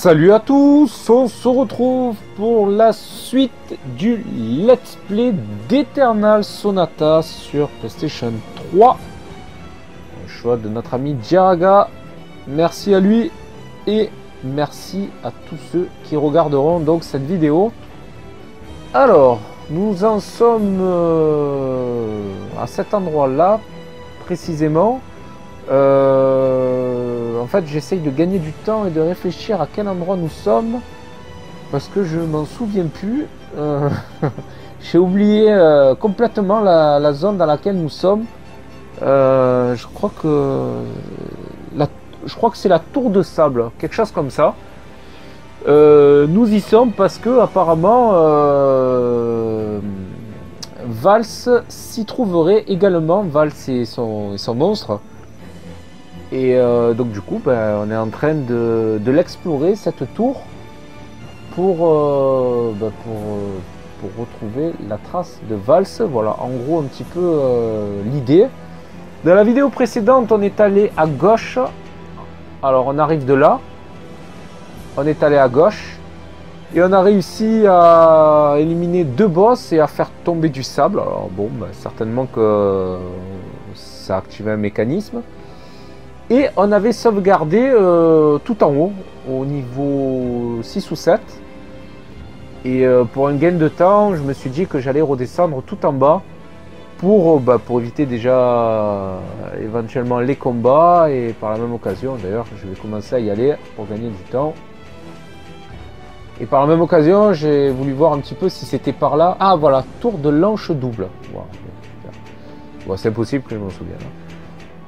Salut à tous, on se retrouve pour la suite du Let's Play d'Eternal Sonata sur PlayStation 3. Le choix de notre ami Diaraga. Merci à lui et merci à tous ceux qui regarderont donc cette vidéo. Alors, nous en sommes à cet endroit-là, précisément. En fait, j'essaye de gagner du temps et de réfléchir à quel endroit nous sommes, parce que je m'en souviens plus. J'ai oublié complètement la zone dans laquelle nous sommes. Je crois que c'est la tour de sable, quelque chose comme ça. Nous y sommes parce que apparemment Vals s'y trouverait également, Vals et son monstre. Et donc du coup, on est en train de l'explorer, cette tour, pour retrouver la trace de Vals. Voilà, en gros, un petit peu l'idée. Dans la vidéo précédente, on est allé à gauche. Alors, on arrive de là. On est allé à gauche. Et on a réussi à éliminer 2 boss et à faire tomber du sable. Alors bon, certainement que ça a activé un mécanisme. Et on avait sauvegardé tout en haut, au niveau 6 ou 7. Et pour un gain de temps, je me suis dit que j'allais redescendre tout en bas pour éviter déjà éventuellement les combats. Et par la même occasion, d'ailleurs, je vais commencer à y aller pour gagner du temps. Et par la même occasion, j'ai voulu voir un petit peu si c'était par là. Ah voilà, tour de l'anche double. Wow, bon, c'est impossible que je m'en souvienne.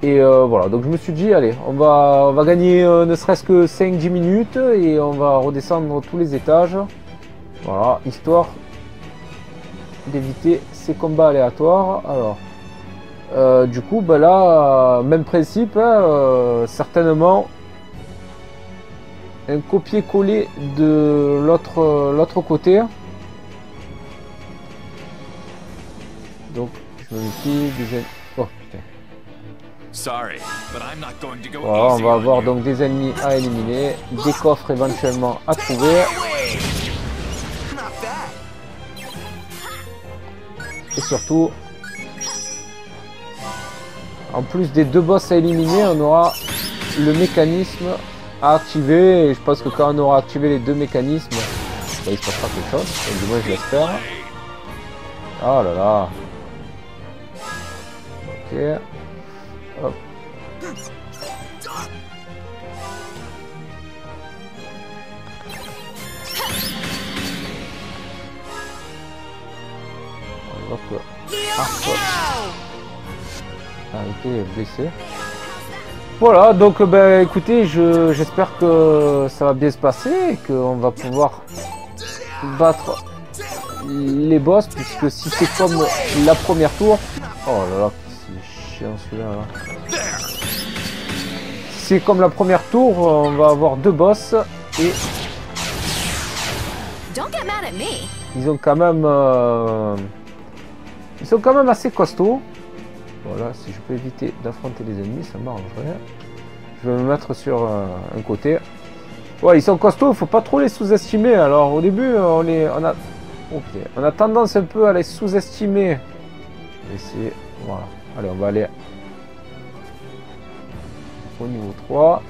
Et voilà, donc je me suis dit, allez, on va gagner ne serait-ce que 5-10 minutes et on va redescendre tous les étages. Voilà, histoire d'éviter ces combats aléatoires. Alors, du coup, là, même principe, hein, certainement un copier-coller de l'autre côté. Donc, je me méfie des... Oh putain. Voilà, on va avoir donc des ennemis à éliminer, des coffres éventuellement à trouver. Et surtout, en plus des 2 boss à éliminer, on aura le mécanisme à activer. Et je pense que quand on aura activé les 2 mécanismes, il se passera quelque chose. Du moins je l'espère. Oh là là. Ok. Hop. On voit que Arthur a été blessé. Voilà, donc écoutez, j'espère que ça va bien se passer et qu'on va pouvoir battre les boss, puisque si c'est comme la première tour... Oh là là, c'est chiant celui-là. Si c'est comme la première tour, on va avoir 2 boss et... Ils sont quand même assez costauds. Voilà, si je peux éviter d'affronter les ennemis, ça m'arrangerait. Je vais me mettre sur un côté. Ouais, ils sont costauds, il faut pas trop les sous-estimer. Alors au début, on a tendance un peu à les sous-estimer. Essayer, voilà. Allez, on va aller au niveau 3.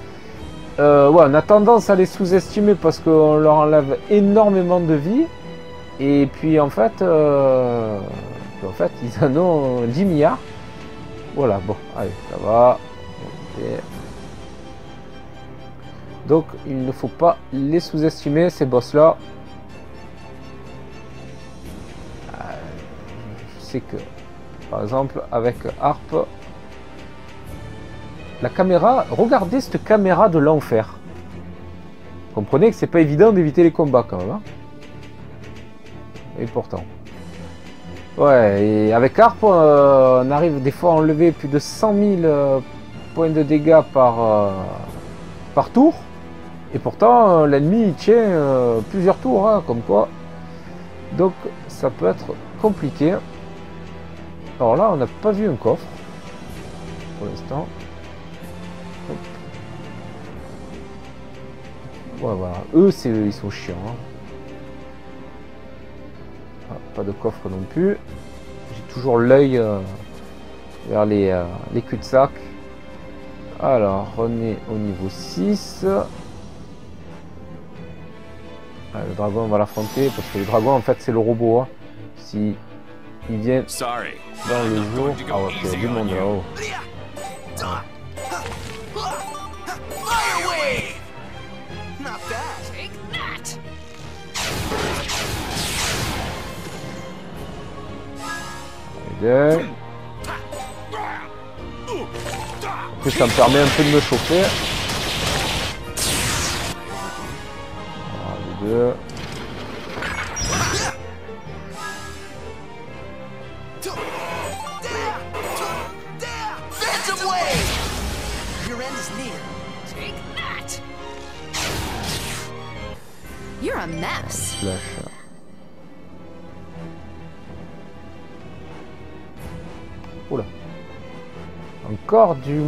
Ouais, on a tendance à les sous-estimer parce qu'on leur enlève énormément de vie. Et puis en fait, ils en ont 10 milliards. Voilà, bon, allez, ça va. Okay. Donc, il ne faut pas les sous-estimer, ces boss-là. Je sais que, par exemple, avec Harp, la caméra, regardez cette caméra de l'enfer. Comprenez que c'est pas évident d'éviter les combats quand même. Hein, et pourtant. Ouais, et avec Harp, on arrive des fois à enlever plus de 100 000 points de dégâts par tour. Et pourtant, l'ennemi il tient plusieurs tours, hein, comme quoi. Donc, ça peut être compliqué. Alors là, on n'a pas vu un coffre pour l'instant. Ouais, voilà. Eux, ils sont chiants. Hein. Ah, pas de coffre non plus. J'ai toujours l'œil vers les cul-de-sac. Alors, on est au niveau 6. Ah, le dragon, on va l'affronter parce que le dragon, en fait, c'est le robot. Hein. Si il vient dans le jour... Ah ouais, il y a du monde là-haut. En plus, ça me permet un peu de me chauffer. Voilà, les deux. You're a mess. Flash. Oula. Encore du...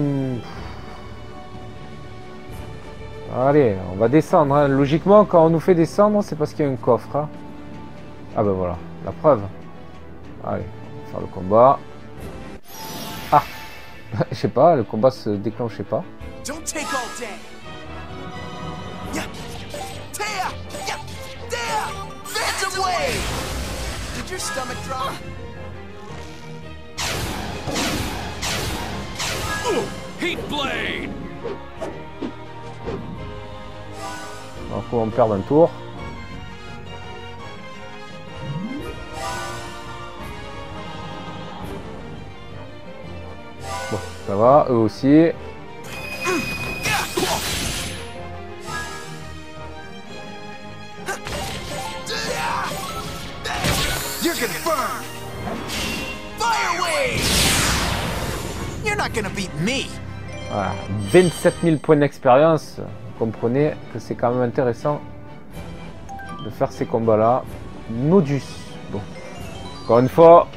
Allez, on va descendre. Hein. Logiquement, quand on nous fait descendre, c'est parce qu'il y a un coffre. Hein. Ah ben voilà, la preuve. Allez, on va faire le combat. Ah. Je sais pas, le combat se déclenchait pas. Donc on perd un tour. Bon, ça va, eux aussi. Voilà, 27 000 points d'expérience. Vous comprenez que c'est quand même intéressant de faire ces combats-là. Nodus. Bon. Encore une fois,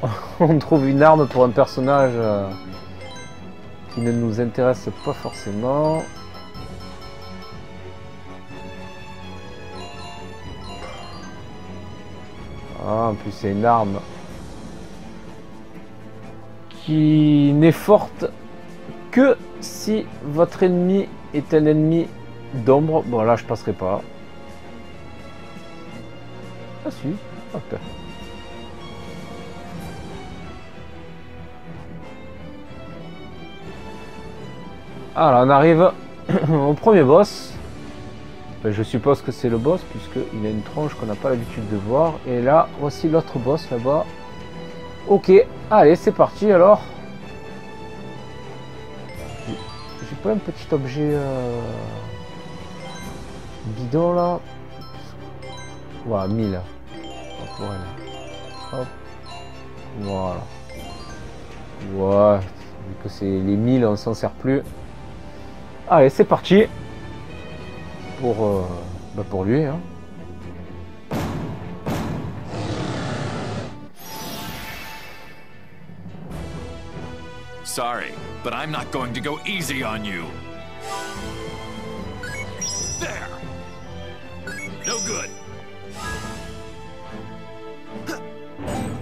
on trouve une arme pour un personnage qui ne nous intéresse pas forcément. Ah, en plus, c'est une arme qui n'est forte que si votre ennemi est un ennemi d'ombre. Bon, là, je passerai pas. Ah si, hop. Alors, on arrive au premier boss. Ben, je suppose que c'est le boss, puisqu'il a une tronche qu'on n'a pas l'habitude de voir. Et là, voici l'autre boss là-bas. Ok, allez, c'est parti alors. J'ai pas un petit objet bidon là. Voilà, 1000. Pour elle. Hop. Voilà. Ouais, vu que c'est les 1000, on s'en sert plus. Allez, c'est parti. Pour lui. Hein. Sorry, but I'm not going to go easy on you. There. No good.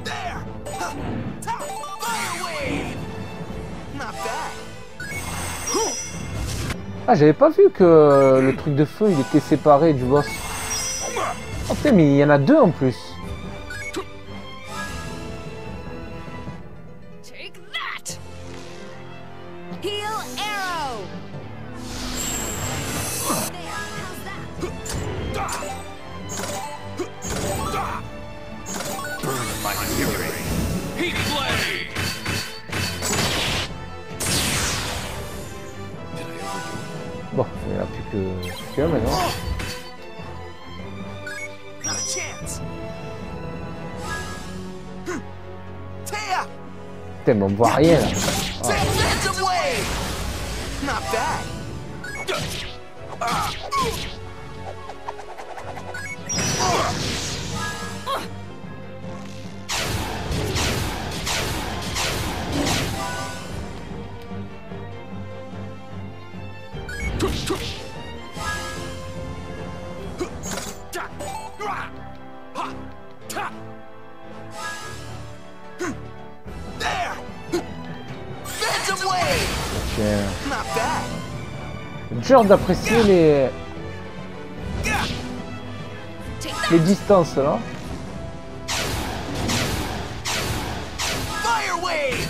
There. Fire wave. Not bad. Ah, j'avais pas vu que le truc de feu il était séparé du boss. Oh putain, mais il y en a deux en plus. Bon, il n'y en a plus qu'un maintenant. Putain, mais on ne voit rien là. Tiens. Not bad. Dur d'apprécier les distances là. Fire wave.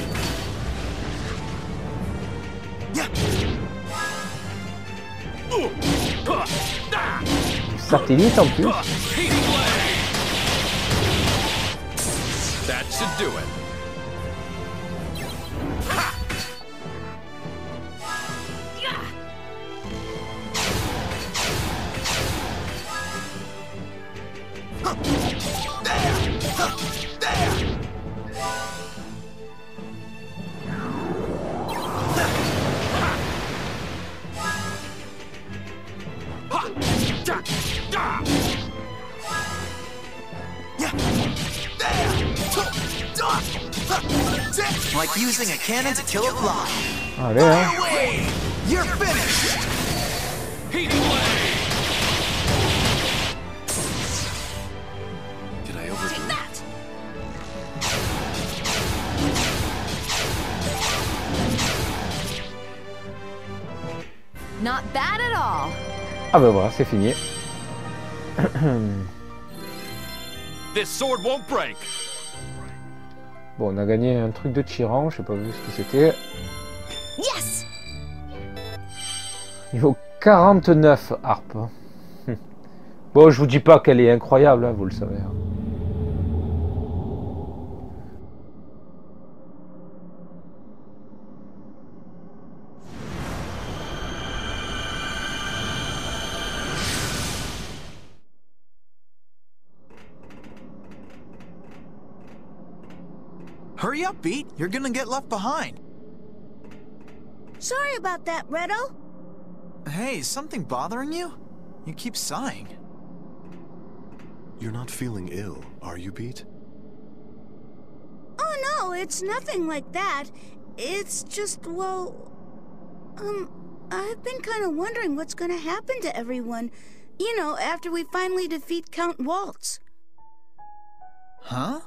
Satellite en plus. That should do it. Like using a cannon to kill a fly. Allez, hein. You're finished. Heat wave. Did I overdo it? Not bad at all. Ah ben voilà, c'est fini. This sword won't break. Bon, on a gagné un truc de tyran, je sais pas vu ce que c'était. Yes. Niveau 49, harpe. Bon, je vous dis pas qu'elle est incroyable, hein, vous le savez. Hurry up, Beat. You're gonna get left behind. Sorry about that, Redo. Hey, is something bothering you? You keep sighing. You're not feeling ill, are you, Beat? Oh no, it's nothing like that. It's just, well... I've been kind of wondering what's gonna happen to everyone. You know, after we finally defeat Count Waltz. Huh?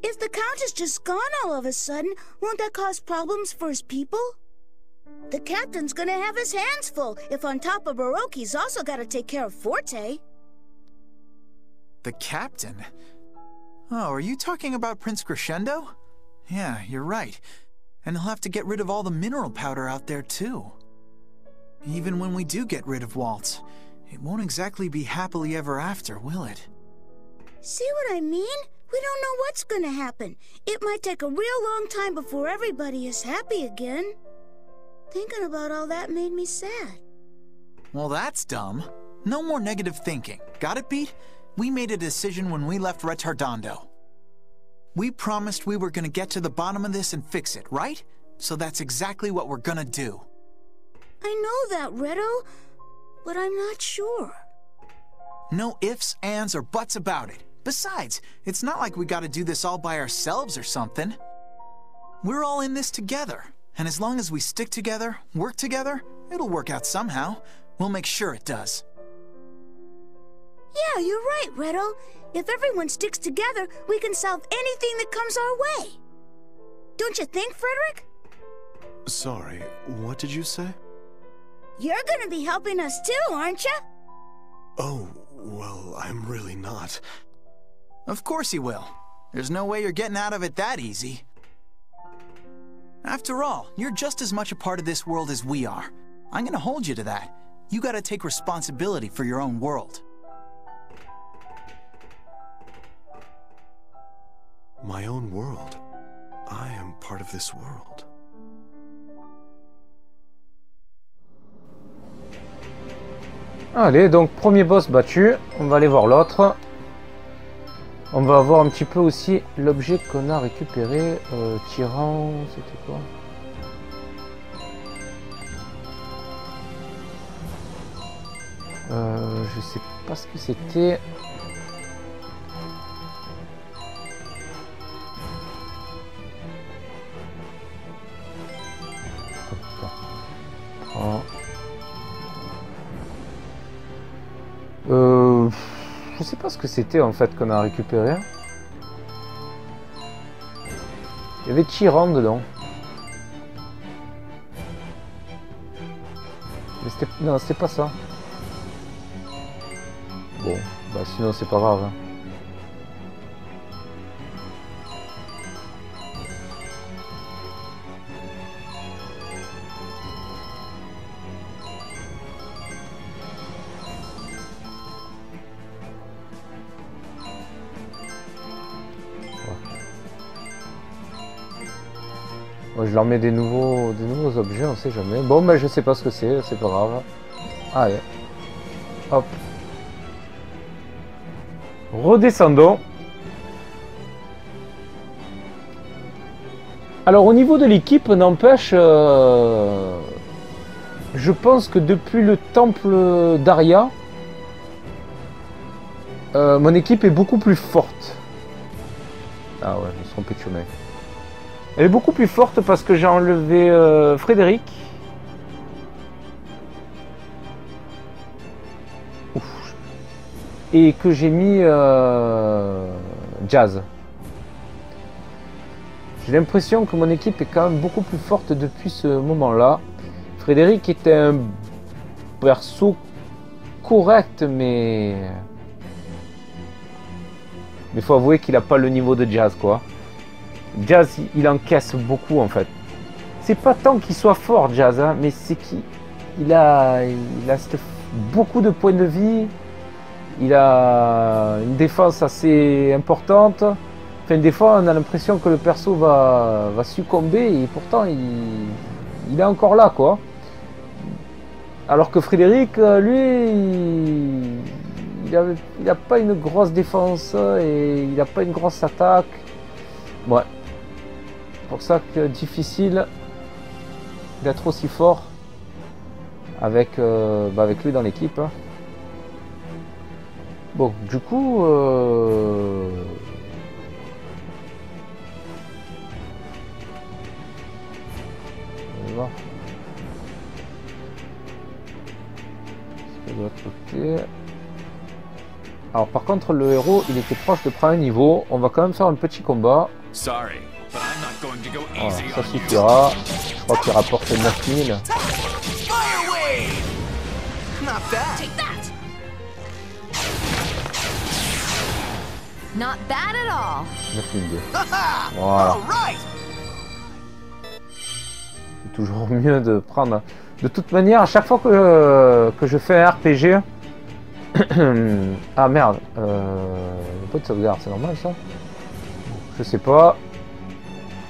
If the Count is just gone all of a sudden, won't that cause problems for his people? The captain's gonna have his hands full if on top of Baroque he's also gotta take care of Forte. The captain? Oh, are you talking about Prince Crescendo? Yeah, you're right. And he'll have to get rid of all the mineral powder out there, too. Even when we do get rid of Waltz, it won't exactly be happily ever after, will it? See what I mean? We don't know what's gonna happen. It might take a real long time before everybody is happy again. Thinking about all that made me sad. Well, that's dumb. No more negative thinking. Got it, Beat? We made a decision when we left Retardando. We promised we were gonna get to the bottom of this and fix it, right? So that's exactly what we're gonna do. I know that, Redo, but I'm not sure. No ifs, ands, or buts about it. Besides, it's not like we gotta do this all by ourselves or something. We're all in this together, and as long as we stick together, work together, it'll work out somehow. We'll make sure it does. Yeah, you're right, Redo. If everyone sticks together, we can solve anything that comes our way. Don't you think, Frederick? Sorry, what did you say? You're gonna be helping us too, aren't you? Oh, well, I'm really not. Of course he will. There's no way you're getting out of it that easy. After all, you're just as much a part of this world as we are. I'm gonna hold you to that. You gotta take responsibility for your own world. My own world. I am part of this world. Allez, donc premier boss battu. On va aller voir l'autre. On va voir un petit peu aussi l'objet qu'on a récupéré. Tyran, c'était quoi? Je sais pas ce que c'était. Je sais pas ce que c'était en fait qu'on a récupéré. Il y avait Tyran dedans. Mais c'était... Non, c'était pas ça. Bon, bah sinon c'est pas grave. Hein. Moi, je leur mets des nouveaux objets, on sait jamais. Bon, bah je sais pas ce que c'est pas grave. Allez. Hop. Redescendons. Alors au niveau de l'équipe, n'empêche, je pense que depuis le temple d'Aria, mon équipe est beaucoup plus forte. Ah ouais, je me suis trompé de chemin. Elle est beaucoup plus forte parce que j'ai enlevé Frédéric. Ouf. Et que j'ai mis Jazz. J'ai l'impression que mon équipe est quand même beaucoup plus forte depuis ce moment-là. Frédéric était un perso correct, mais il faut avouer qu'il n'a pas le niveau de Jazz, quoi. Jazz, il encaisse beaucoup, en fait. C'est pas tant qu'il soit fort, Jazz, hein, mais c'est qu'il a beaucoup de points de vie. Il a une défense assez importante. Enfin, des fois, on a l'impression que le perso va succomber et pourtant, il est encore là, quoi. Alors que Frédéric, lui, il n'a pas une grosse défense et il n'a pas une grosse attaque. Ouais. C'est pour ça que difficile d'être aussi fort avec lui dans l'équipe. Hein. Bon, du coup... On va voir. De l'autre côté. Alors par contre le héros il était proche de prendre un niveau. On va quand même faire un petit combat. Voilà, ça suffira. Je crois qu'il rapporte 9000. Not bad at all. 9002. Voilà. C'est toujours mieux de prendre. De toute manière, à chaque fois que je fais un RPG. Ah merde. Il n'y a pas de sauvegarde, c'est normal ça? Je sais pas.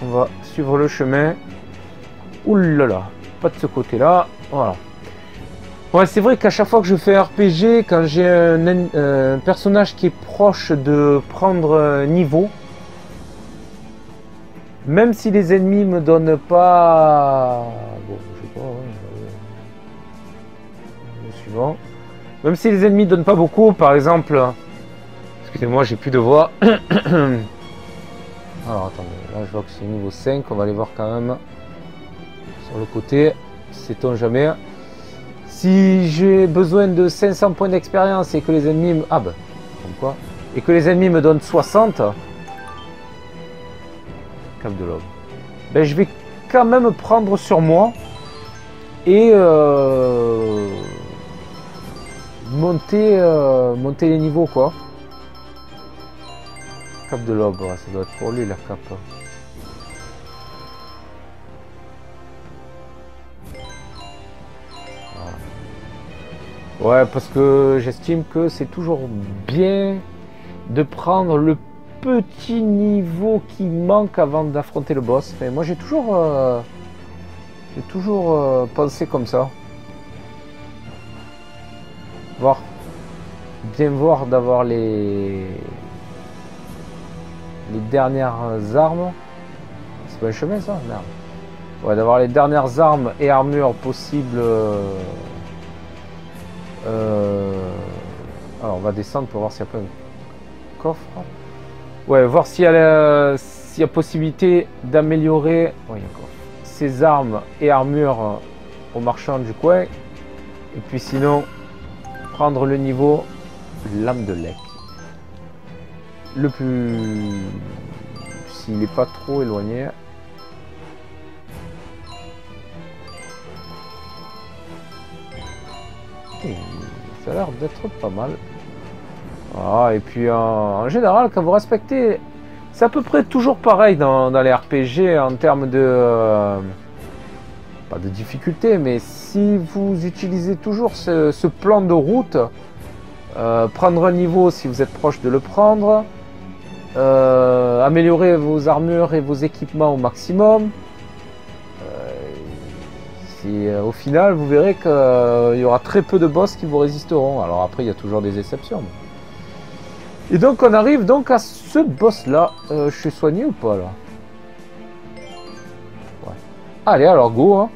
On va suivre le chemin. Ouh là là. Pas de ce côté-là. Voilà. Ouais, c'est vrai qu'à chaque fois que je fais un RPG, quand j'ai un personnage qui est proche de prendre niveau, même si les ennemis me donnent pas... Bon, je sais pas, ouais, le suivant. Même si les ennemis donnent pas beaucoup, par exemple... Excusez-moi, j'ai plus de voix. Alors, attendez, là je vois que c'est niveau 5, on va aller voir quand même sur le côté, sait-on jamais. Si j'ai besoin de 500 points d'expérience et que les ennemis me... Ah bah, comme quoi. Et que les ennemis me donnent 60... Cap de l'homme. Ben, je vais quand même prendre sur moi et monter les niveaux, quoi. Cap de l'aube, ouais, ça doit être pour lui la cape. Voilà. Ouais, parce que j'estime que c'est toujours bien de prendre le petit niveau qui manque avant d'affronter le boss. Mais moi j'ai toujours pensé comme ça. Bien voir d'avoir les dernières armes. C'est pas un chemin ça? Merde. Ouais, d'avoir les dernières armes et armures possibles. Alors on va descendre pour voir s'il y a pas un coffre. Ouais, voir s'il y a possibilité d'améliorer ces armes et armures aux marchands du coin. Et puis sinon, prendre le niveau lame de lec. Le plus... S'il n'est pas trop éloigné. Ça a l'air d'être pas mal. Ah, et puis en général, quand vous respectez... C'est à peu près toujours pareil dans les RPG en termes de... pas de difficulté, mais si vous utilisez toujours ce plan de route, prendre un niveau si vous êtes proche de le prendre, améliorer vos armures et vos équipements au maximum, au final vous verrez qu'il y aura très peu de boss qui vous résisteront. Alors après il y a toujours des exceptions. Et donc on arrive donc à ce boss là. Je suis soigné ou pas là? Ouais. Allez alors go hein.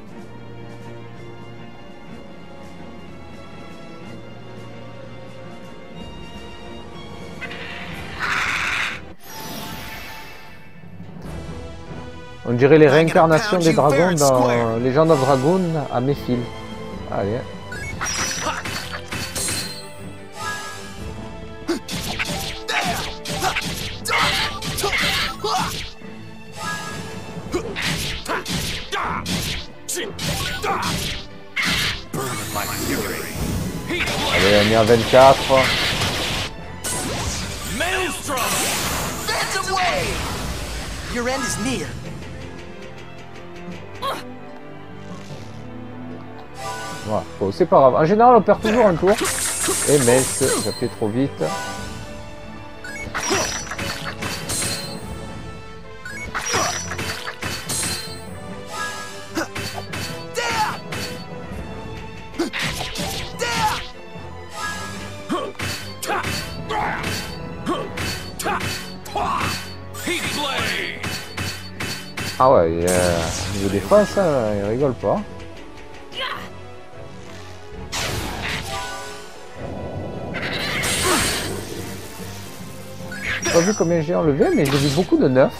On dirait les réincarnations des dragons dans Legend of Dragon à Méphil. Allez. Allez, on est à 24. Your end is near. Voilà. Bon, c'est pas grave. En général, on perd toujours un tour. Et mais j'appuie trop vite. Ah ouais, niveau défense, il rigole pas. J'ai pas vu combien j'ai enlevé, mais j'ai vu beaucoup de 9.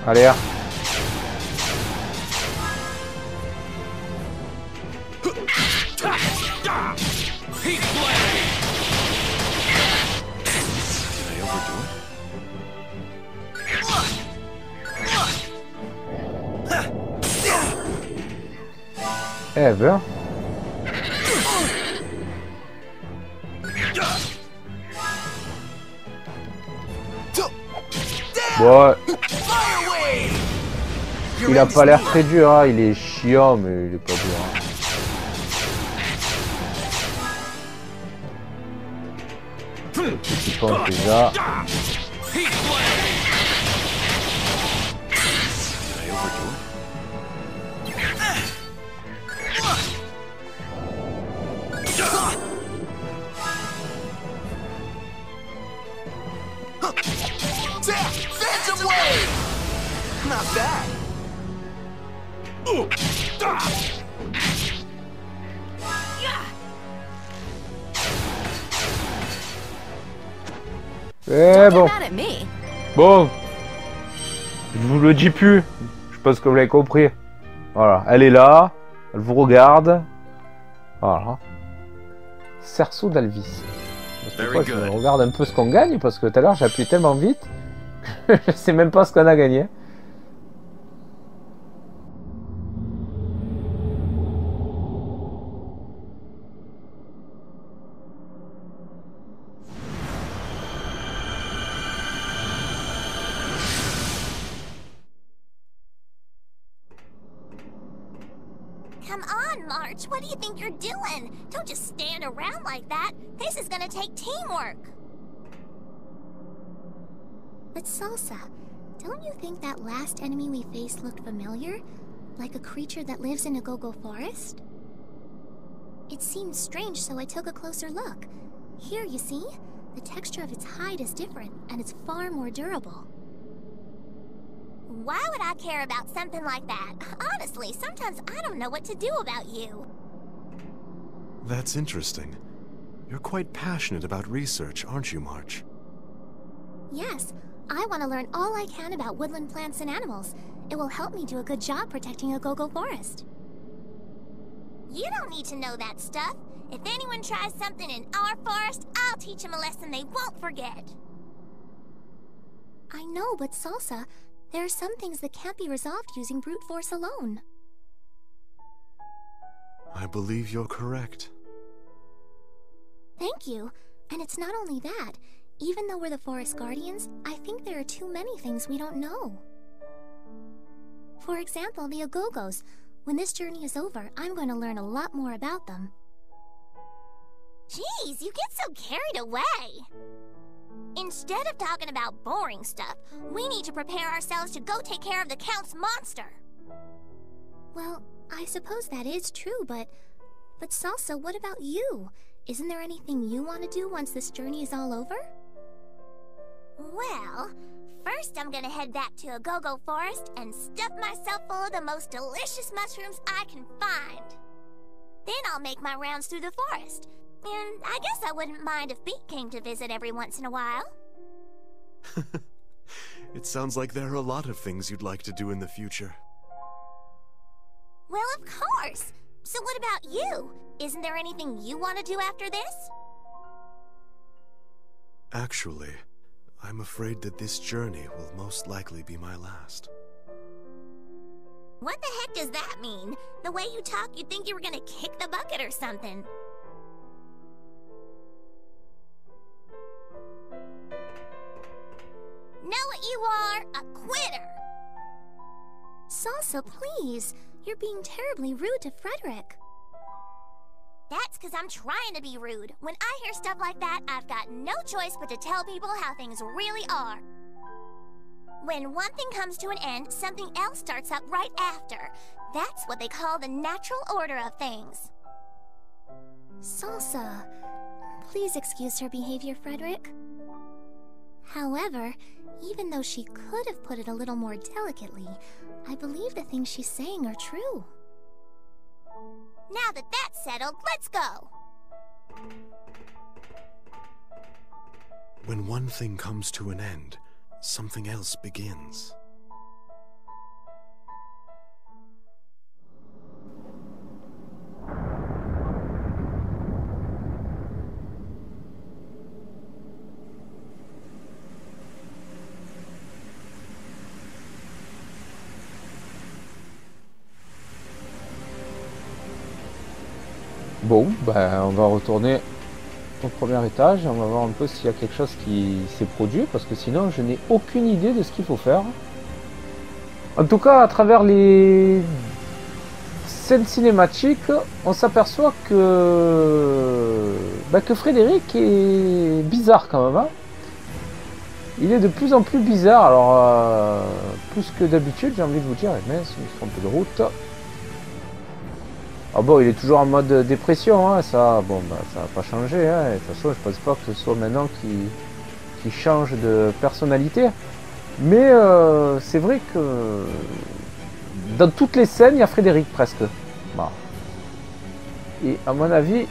Allez, hein. Eh ben. Ouais. Il a pas l'air très dur, hein. Il est chiant, mais il est pas dur. Hein. Petit pense déjà. Eh bon. Bon. Je vous le dis plus. Je pense que vous l'avez compris. Voilà. Elle est là. Elle vous regarde. Voilà. Cerceau d'Alvis. Je regarde un peu ce qu'on gagne parce que tout à l'heure j'appuie tellement vite que je sais même pas ce qu'on a gagné. Come on, March. What do you think you're doing? Don't just stand around like that. This is gonna take teamwork. But Salsa, don't you think that last enemy we faced looked familiar? Like a creature that lives in a go-go forest? It seemed strange, so I took a closer look. Here, you see? The texture of its hide is different, and it's far more durable. Why would I care about something like that? Honestly, sometimes I don't know what to do about you. That's interesting. You're quite passionate about research, aren't you, March? Yes, I want to learn all I can about woodland plants and animals. It will help me do a good job protecting a go-go forest. You don't need to know that stuff. If anyone tries something in our forest, I'll teach them a lesson they won't forget. I know, but Salsa, there are some things that can't be resolved using brute force alone. I believe you're correct. Thank you. And it's not only that. Even though we're the forest guardians, I think there are too many things we don't know. For example, the Agogos. When this journey is over, I'm going to learn a lot more about them. Jeez, you get so carried away. Instead of talking about boring stuff, we need to prepare ourselves to go take care of the Count's monster. Well, I suppose that is true, but Salsa, what about you? Isn't there anything you want to do once this journey is all over? Well, first I'm gonna head back to a go-go forest and stuff myself full of the most delicious mushrooms I can find. Then I'll make my rounds through the forest. And I guess I wouldn't mind if Beat came to visit every once in a while. It sounds like there are a lot of things you'd like to do in the future. Well, of course. So what about you? Isn't there anything you want to do after this? Actually, I'm afraid that this journey will most likely be my last. What the heck does that mean? The way you talk, you'd think you were gonna kick the bucket or something. Know what you are? A quitter! Salsa, please. You're being terribly rude to Frederick. That's because I'm trying to be rude. When I hear stuff like that, I've got no choice but to tell people how things really are. When one thing comes to an end, something else starts up right after. That's what they call the natural order of things. Salsa, please excuse her behavior, Frederick. However, even though she could have put it a little more delicately, I believe the things she's saying are true. Now that that's settled, let's go! When one thing comes to an end, something else begins. Bon, ben, on va retourner au premier étage, on va voir un peu s'il y a quelque chose qui s'est produit, parce que sinon je n'ai aucune idée de ce qu'il faut faire. En tout cas, à travers les scènes cinématiques, on s'aperçoit que Frédéric est bizarre quand même. Hein, il est de plus en plus bizarre, alors plus que d'habitude, j'ai envie de vous dire. Mais mince, je me suis trompé de route. Ah bon, il est toujours en mode dépression, hein, ça, bon, bah, ça va pas changer, hein, de toute façon, je pense pas que ce soit maintenant qu'il change de personnalité, mais c'est vrai que dans toutes les scènes, il y a Frédéric, presque, bah. Et à mon avis,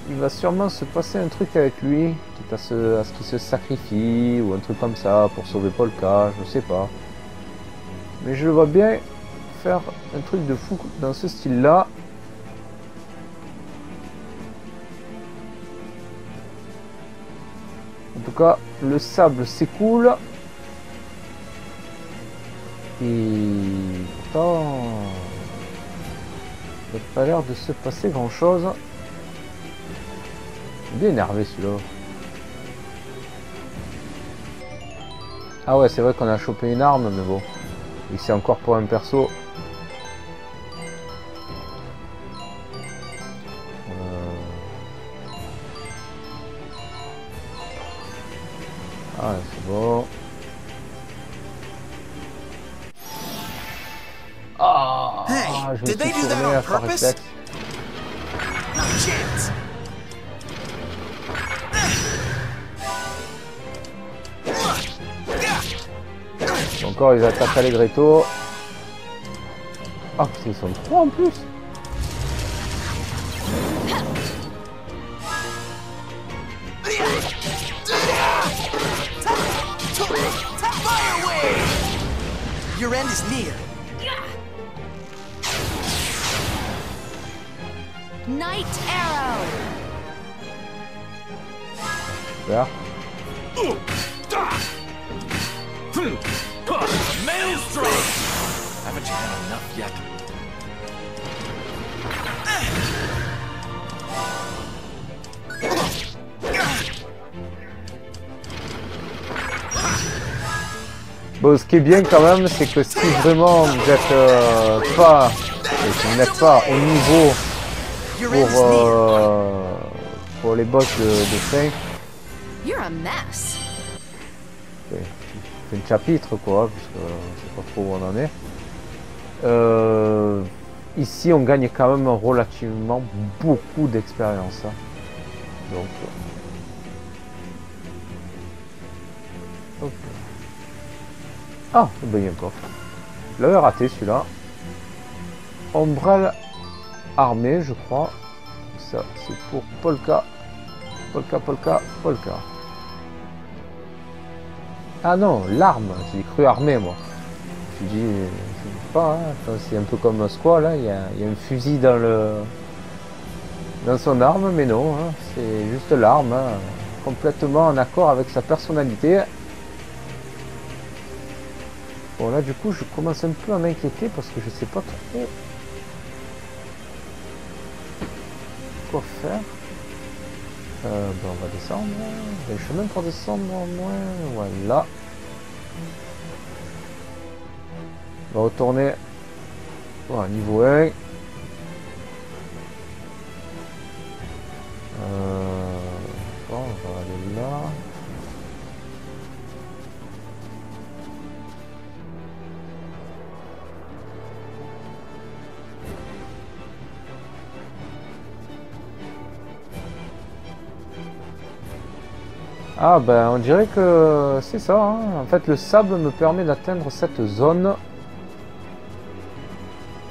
il va sûrement se passer un truc avec lui, quitte à ce qu'il se sacrifie, ou un truc comme ça, pour sauver Polka, je sais pas, mais je le vois bien faire un truc de fou dans ce style là. En tout cas, le sable s'écoule et pourtant il n'a pas l'air de se passer grand chose. Bien énervé celui-là. Ah ouais, c'est vrai qu'on a chopé une arme, mais bon, et c'est encore pour un perso. Ah, c'est bon. Ah, Hey, je me did they suis do that tourné on à faire purpose? réflexe. Not a chance. Encore ils attaquent Allegretto. Ah putain, ils sont 3 en plus. Your end is near. Night arrow. Super. Maelstrom! Haven't you had enough yet? Bon, ce qui est bien quand même, c'est que si vraiment vous êtes pas, si vous n'êtes pas au niveau pour les boss de fin, You're a mess. c'est un chapitre quoi, puisque je sais pas trop où on en est. Ici, on gagne quand même relativement beaucoup d'expérience. Hein. Donc, hop. Ah, ben, il y a un coffre. Je l'avais raté celui-là. Ombrelle armée, je crois. Ça, c'est pour Polka. Polka, Polka, Polka. Ah non, l'arme. J'ai cru armée, moi. Je me suis dit, je sais pas, hein. C'est un peu comme Squall, là. Il y a un fusil dans son arme, mais non, hein. C'est juste l'arme. Hein. Complètement en accord avec sa personnalité. Bon là du coup je commence un peu à m'inquiéter parce que je sais pas trop quoi faire. Ben, on va descendre. Il y a un chemin pour descendre au moins. Voilà. On va retourner niveau 1. Bon, on va aller là. Ah ben on dirait que c'est ça, hein. En fait le sable me permet d'atteindre cette zone.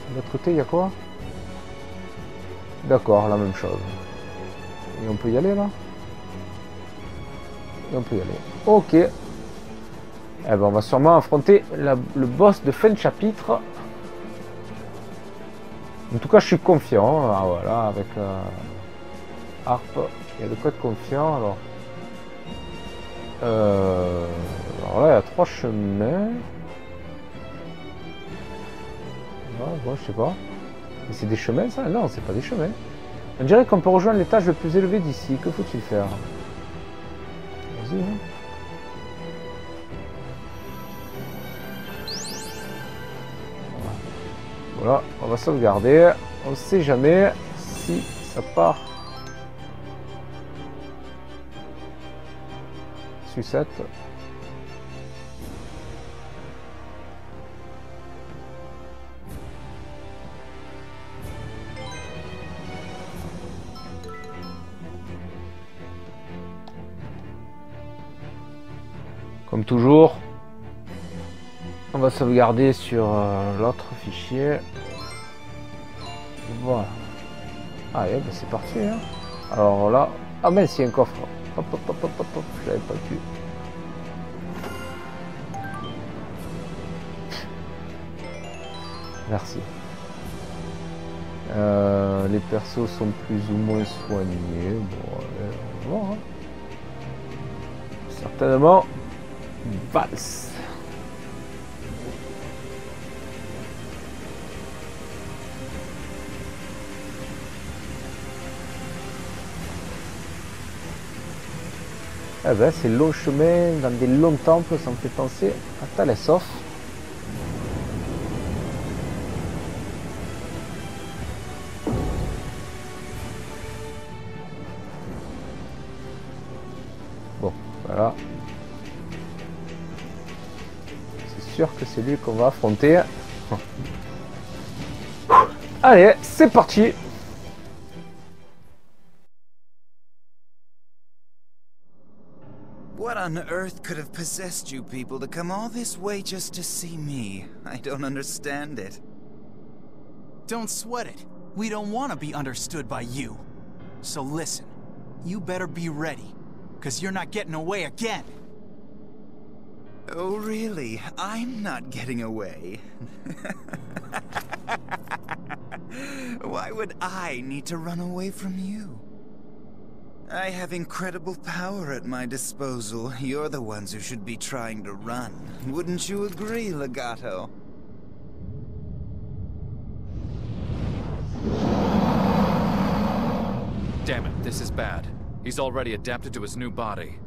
De l'autre côté il y a quoi? D'accord, la même chose. Et on peut y aller là? Et on peut y aller. Ok. Eh ben on va sûrement affronter le boss de fin de chapitre. En tout cas je suis confiant. Ah voilà, avec harpe, il y a de quoi être confiant alors. Alors là il y a 3 chemins. Ah, bon, je sais pas. Mais c'est des chemins ça? Non, c'est pas des chemins. On dirait qu'on peut rejoindre l'étage le plus élevé d'ici. Que faut-il faire? Vas-y. Hein. Voilà, on va sauvegarder. On sait jamais si ça part. Sucette. Comme toujours, on va sauvegarder sur l'autre fichier. Voilà. Allez, ben c'est parti. Hein. Alors là, ah mais c'est un coffre. Hop, hop, hop, hop, hop, hop. Je l'avais pas vu. Merci. Les persos sont plus ou moins soignés. Bon, on va voir. Hein. Certainement. Valse. Eh ben, c'est long chemin dans des longs temples, ça me fait penser à Talesov. Bon, voilà. C'est sûr que c'est lui qu'on va affronter. Allez, c'est parti. What on earth could have possessed you people to come all this way just to see me? I don't understand it. Don't sweat it. We don't want to be understood by you. So listen, you better be ready, because you're not getting away again. Oh, really? I'm not getting away. Why would I need to run away from you? I have incredible power at my disposal. You're the ones who should be trying to run. Wouldn't you agree, Legato? Damn it, this is bad. He's already adapted to his new body.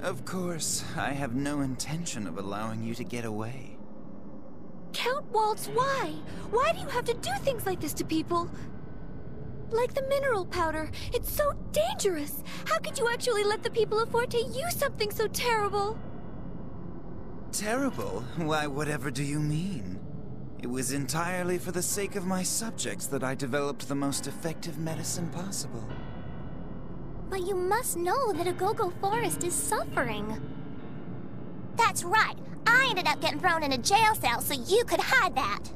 Of course, I have no intention of allowing you to get away. Count Waltz, why? Why do you have to do things like this to people? Like the mineral powder. It's so dangerous. How could you actually let the people of Forte use something so terrible? Terrible? Why, whatever do you mean? It was entirely for the sake of my subjects that I developed the most effective medicine possible. But you must know that Agogo Forest is suffering. That's right. I ended up getting thrown in a jail cell so you could hide that.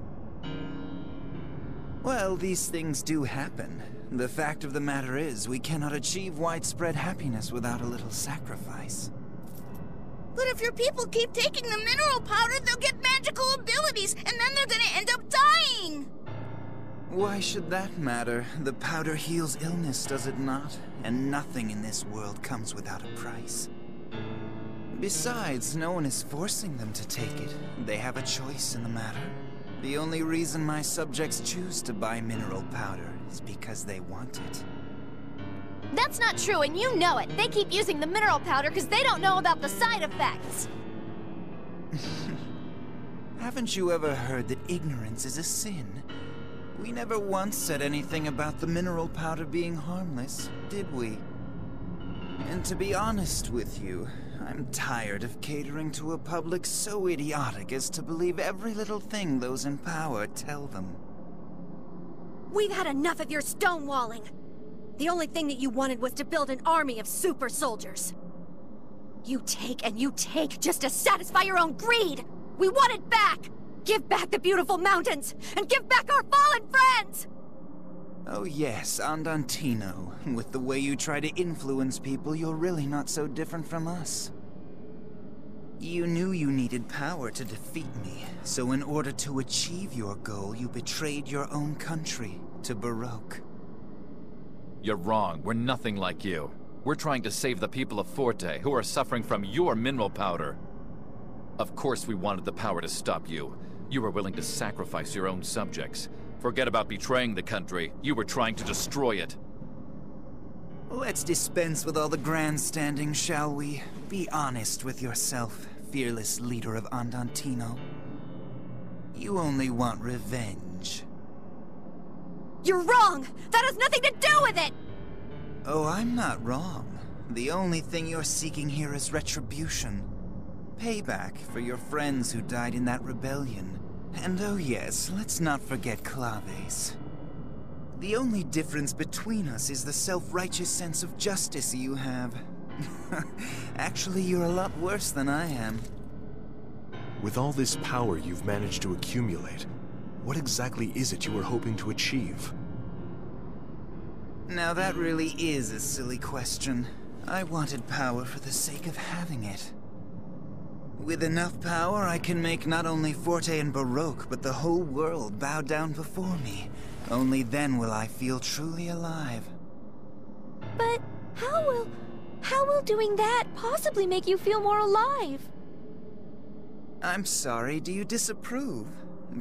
Well, these things do happen. The fact of the matter is, we cannot achieve widespread happiness without a little sacrifice. But if your people keep taking the mineral powder, they'll get magical abilities, and then they're gonna end up dying! Why should that matter? The powder heals illness, does it not? And nothing in this world comes without a price. Besides, no one is forcing them to take it. They have a choice in the matter. The only reason my subjects choose to buy mineral powder is because they want it. That's not true, and you know it. They keep using the mineral powder because they don't know about the side effects. Haven't you ever heard that ignorance is a sin? We never once said anything about the mineral powder being harmless, did we? And to be honest with you, I'm tired of catering to a public so idiotic as to believe every little thing those in power tell them. We've had enough of your stonewalling. The only thing that you wanted was to build an army of super soldiers. You take and you take just to satisfy your own greed! We want it back! Give back the beautiful mountains! And give back our fallen friends! Oh yes, Andantino. With the way you try to influence people, you're really not so different from us. You knew you needed power to defeat me, so in order to achieve your goal, you betrayed your own country to Baroque. You're wrong. We're nothing like you. We're trying to save the people of Forte, who are suffering from your mineral powder. Of course we wanted the power to stop you. You were willing to sacrifice your own subjects. Forget about betraying the country. You were trying to destroy it. Let's dispense with all the grandstanding, shall we? Be honest with yourself, fearless leader of Andantino. You only want revenge. You're wrong! That has nothing to do with it! Oh, I'm not wrong. The only thing you're seeking here is retribution. Payback for your friends who died in that rebellion. And oh yes, let's not forget Claves. The only difference between us is the self-righteous sense of justice you have. Actually, you're a lot worse than I am. With all this power you've managed to accumulate, what exactly is it you were hoping to achieve? Now that really is a silly question. I wanted power for the sake of having it. With enough power, I can make not only Forte and Baroque, but the whole world bow down before me. Only then will I feel truly alive. But how will doing that possibly make you feel more alive? I'm sorry, do you disapprove?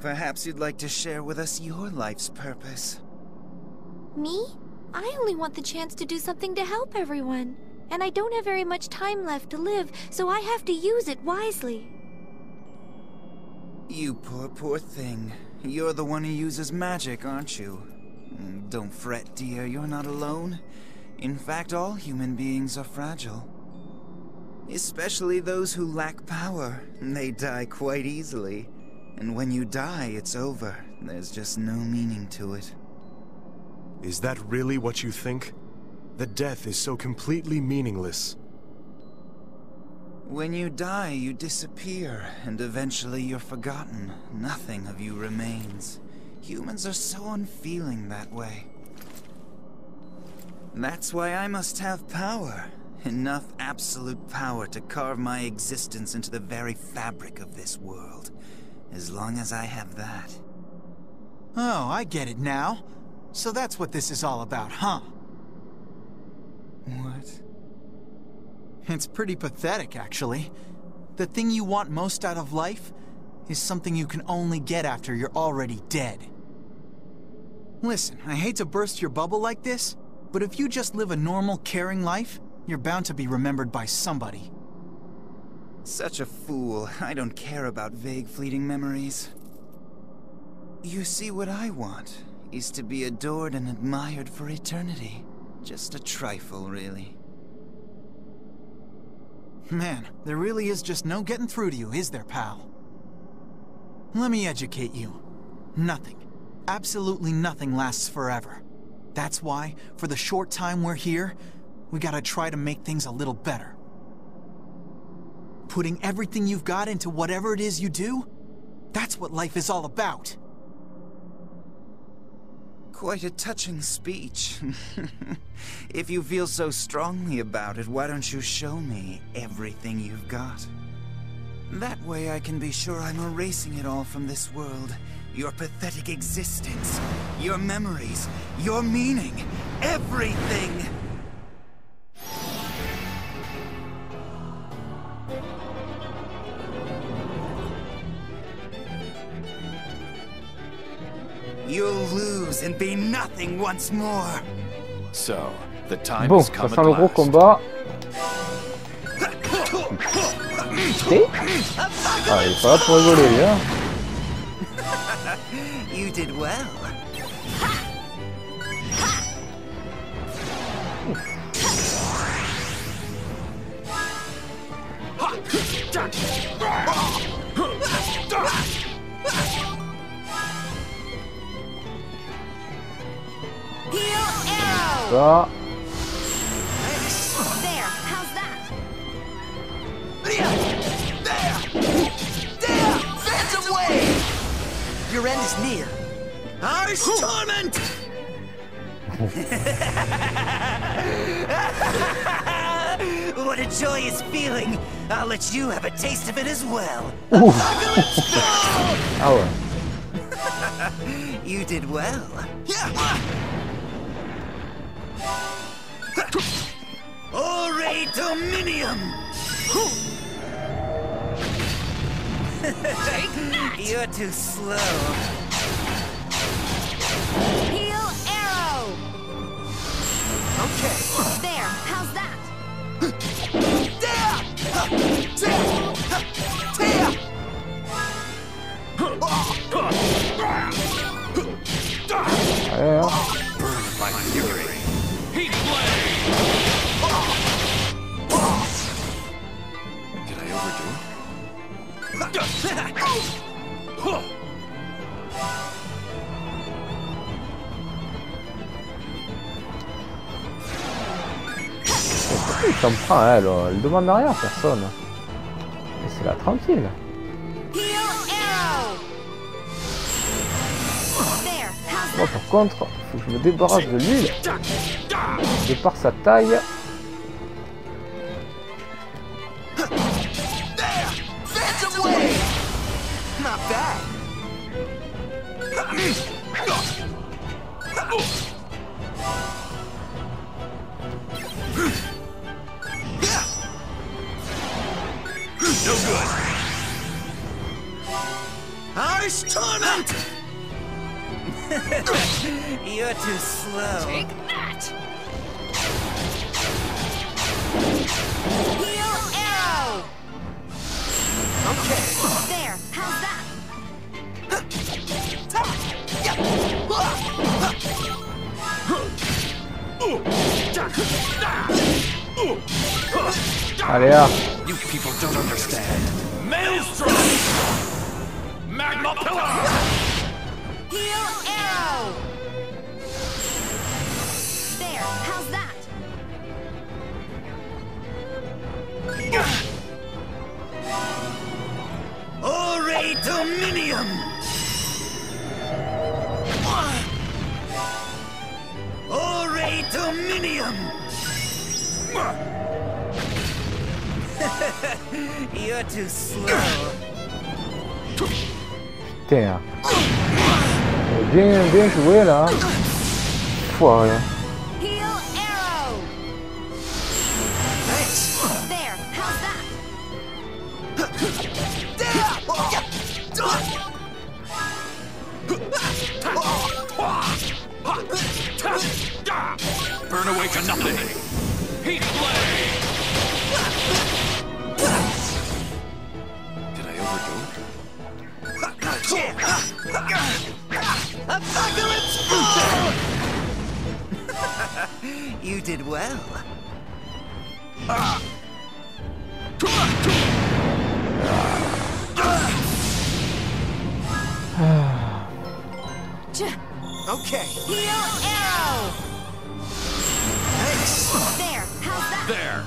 Perhaps you'd like to share with us your life's purpose. Me? I only want the chance to do something to help everyone. And I don't have very much time left to live, so I have to use it wisely. You poor thing. You're the one who uses magic, aren't you? Don't fret, dear, you're not alone. In fact, all human beings are fragile. Especially those who lack power. They die quite easily. And when you die, it's over. There's just no meaning to it. Is that really what you think? That death is so completely meaningless? When you die, you disappear, and eventually you're forgotten. Nothing of you remains. Humans are so unfeeling that way. That's why I must have power. Enough absolute power to carve my existence into the very fabric of this world. As long as I have that. Oh, I get it now. So that's what this is all about, huh? What? It's pretty pathetic, actually. The thing you want most out of life is something you can only get after you're already dead. Listen, I hate to burst your bubble like this, but if you just live a normal, caring life, you're bound to be remembered by somebody. Such a fool. I don't care about vague, fleeting memories. You see, what I want is to be adored and admired for eternity. Just a trifle, really. Man, there really is just no getting through to you, is there, pal? Let me educate you. Nothing, absolutely nothing lasts forever. That's why, for the short time we're here, we gotta try to make things a little better. Putting everything you've got into whatever it is you do, that's what life is all about. Quite a touching speech. If you feel so strongly about it, why don't you show me everything you've got? That way I can be sure I'm erasing it all from this world. Your pathetic existence, your memories, your meaning, everything! You'll lose and be nothing once more. So, the time Bon, has ça come sent at le gros last. combat. Ah, il est pas là pour rigoler, lui, hein. You did well. Ça. There, how's that? There! Phantom Wave! Your end is near. Harsh torment! What a joyous feeling! I'll let you have a taste of it as well. Ah ouais. You did well. Ore Dominium! You're too slow. Heal arrow! Okay. There, how's that? Allez, hein. My fury. Heat blade! Did I overdo it? Pourquoi il s'en prend, elle demande rien à personne. Laissez-la tranquille. Moi par contre, faut que je me débarrasse de l'huile. De par sa taille. Not bad. No good. Harsh torment! You're too slow. Take that! Okay. There, how's that? Allez là. You people don't understand. Maelstrom! Magma Pillar! Heal arrow! There, how's that? Aluminium! You're too slow. Putain. Bien joué là. Foiré. Heel arrow. There, how's that? Burn away to nothing. Heat blade. Did I overdo it? Apocalypse Ball! You did well. Okay. Heel arrow. There, how's that? There.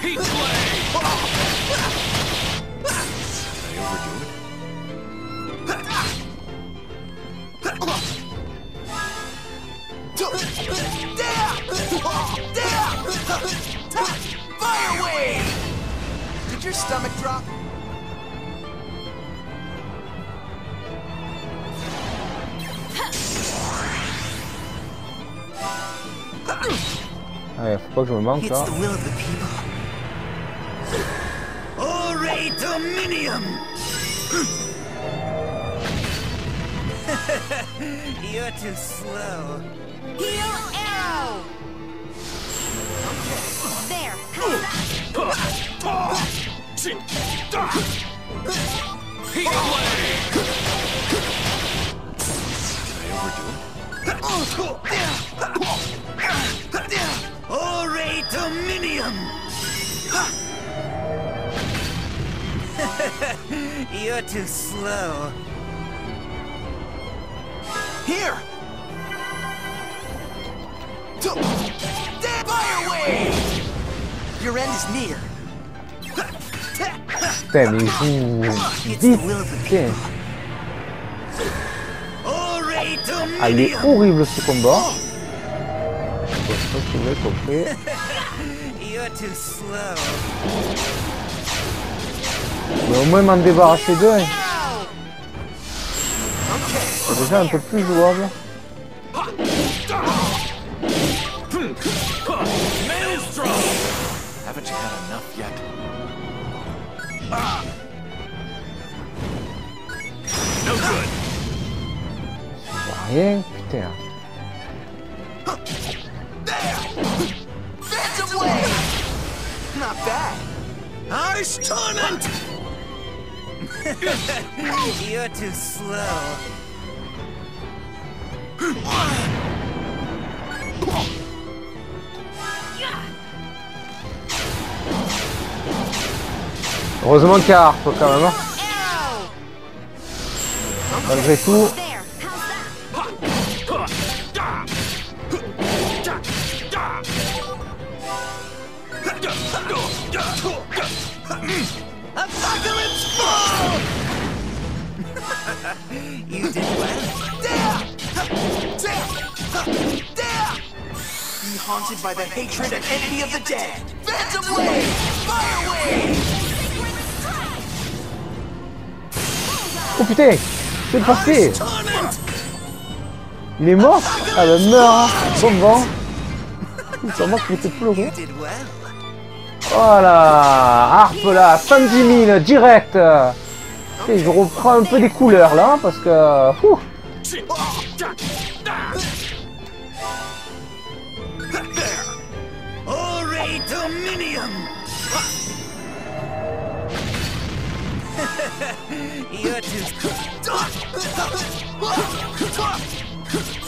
Heat blade. Did I overdo it? Fire wave! Did your stomach drop? Allez, faut pas que je me manque It's là. the will of the people. Ore Dominium! You're too slow. Heel arrow. There, how's that? Heat blade. Did I overdo it? Ore Dominium! You're too slow. Here! Fire wave! Your end is near. Putain, mais il joue vite. Putain. Ah, il est horrible ce combat. Je sais pas si vous avez compris. You're too slow. Mais au moins m'en débarrasser deux. Hein. C'est déjà un peu plus jouable. Haven't you had enough yet? No good. Rien, putain. Phantom wave! Not bad. Harsh torment! You're too slow. Heureusement qu'il y a Harp quand même. Hein. Malgré tout. Apocalypse Ball! You did well. Be haunted by the hatred and envy of the dead. Phantom wave! Fire wave! Oh putain, c'est passé. Il est mort. Ah ben meurt. Bon vent. Ça m'a fait pleurer. Voilà, Harp là, 110 000 direct. Et je reprends un peu des couleurs là parce que. Ouh.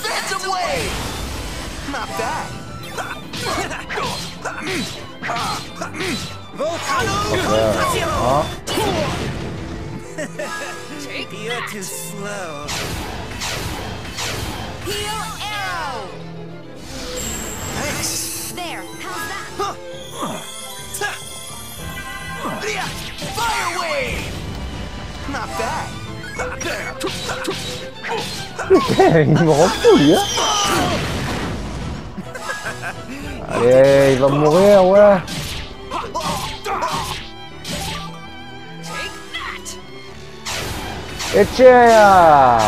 Phantom wave! Not bad. You're too slow. Heel arrow. Thanks. There, how's that? Fire wave! Not bad. Putain, il me rend fou, lui, hein. Allez, il va mourir, ouais. Et tiens.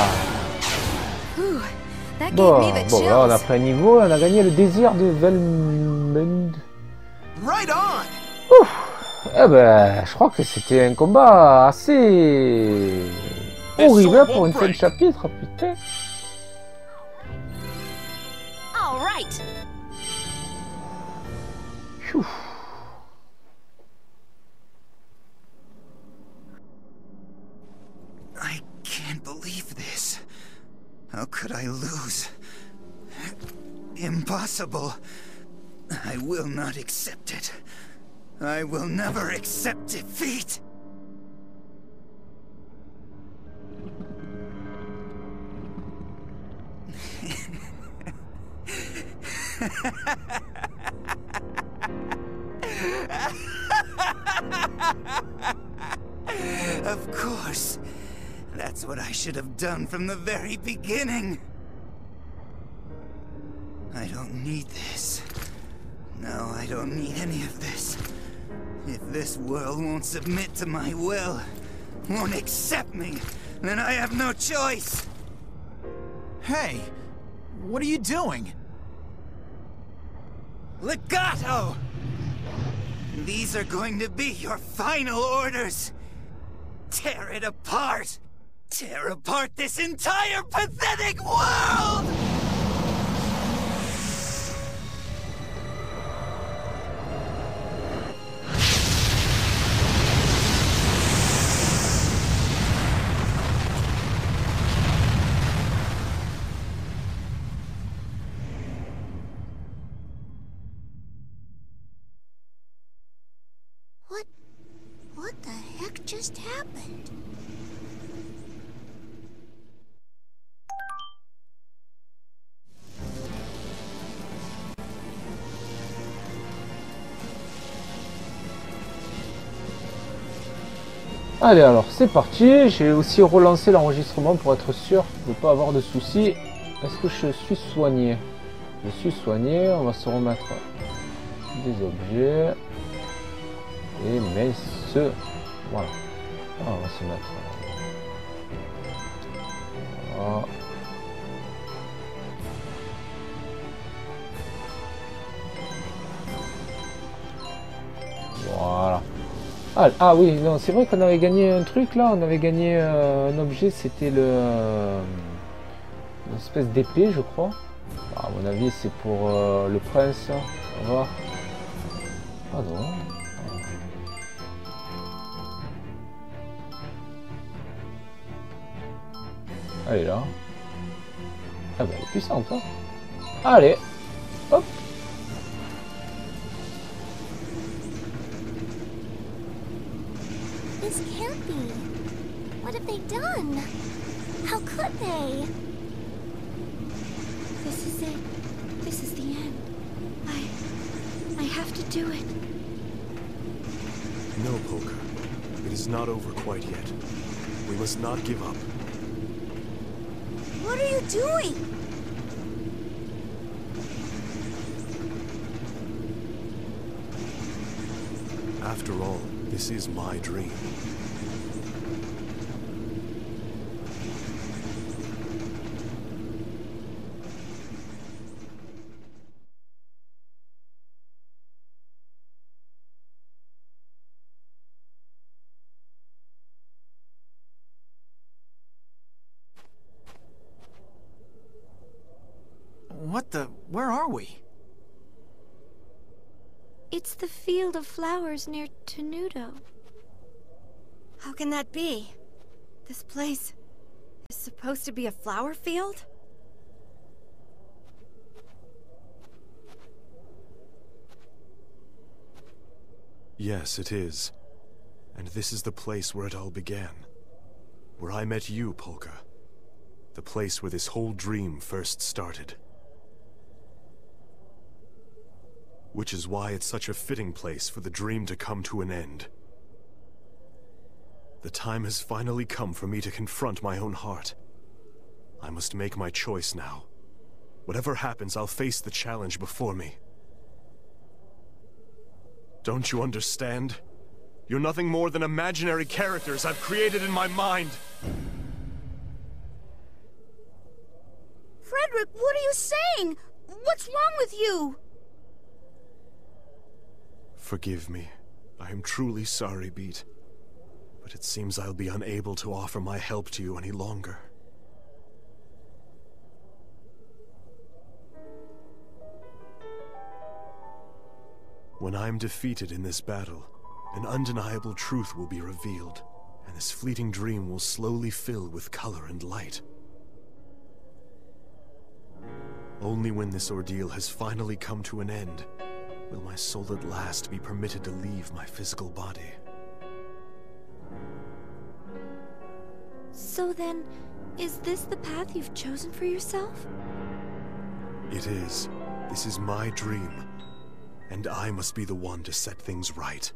Bon, là, on a pris un niveau, on a gagné le désir de Velmund. Ouf. Eh ben, je crois que c'était un combat assez horrible pour une fin de chapitre, putain. Phew. I can't believe this. How could I lose? Impossible. I will not accept it. I will never accept defeat. Of course. That's what I should have done from the very beginning. I don't need this. No, I don't need any of this. If this world won't submit to my will, won't accept me, then I have no choice. Hey, what are you doing? Legato! These are going to be your final orders. Tear it apart! Tear apart this entire pathetic world! What the heck just happened? Allez, alors c'est parti. J'ai aussi relancé l'enregistrement pour être sûr de ne pas avoir de soucis. Est-ce que je suis soigné? Je suis soigné. On va se remettre des objets. Et mais ce... Voilà. Ah, on va se mettre... Voilà. Voilà. Ah oui, non, c'est vrai qu'on avait gagné un truc là, on avait gagné un objet, c'était une espèce d'épée, je crois. À mon avis, c'est pour le prince. On va voir. Ah non. Elle est là. Ah bah elle est puissante, hein. Allez, hop. This can't be. What have they done? How could they? This is it. This is the end. I have to do it. No, Polka. It is not over quite yet. We must not give up. What are you doing? After all, this is my dream. What the... Where are we? It's the field of flowers near Tenuto. How can that be? This place is supposed to be a flower field? Yes, it is. And this is the place where it all began. Where I met you, Polka. The place where this whole dream first started. Which is why it's such a fitting place for the dream to come to an end. The time has finally come for me to confront my own heart. I must make my choice now. Whatever happens, I'll face the challenge before me. Don't you understand? You're nothing more than imaginary characters I've created in my mind. Frederick, what are you saying? What's wrong with you? Forgive me. I am truly sorry, Beat. But it seems I'll be unable to offer my help to you any longer. When I'm defeated in this battle, an undeniable truth will be revealed, and this fleeting dream will slowly fill with color and light. Only when this ordeal has finally come to an end, will my soul at last be permitted to leave my physical body. So then, is this the path you've chosen for yourself? It is. This is my dream. And I must be the one to set things right.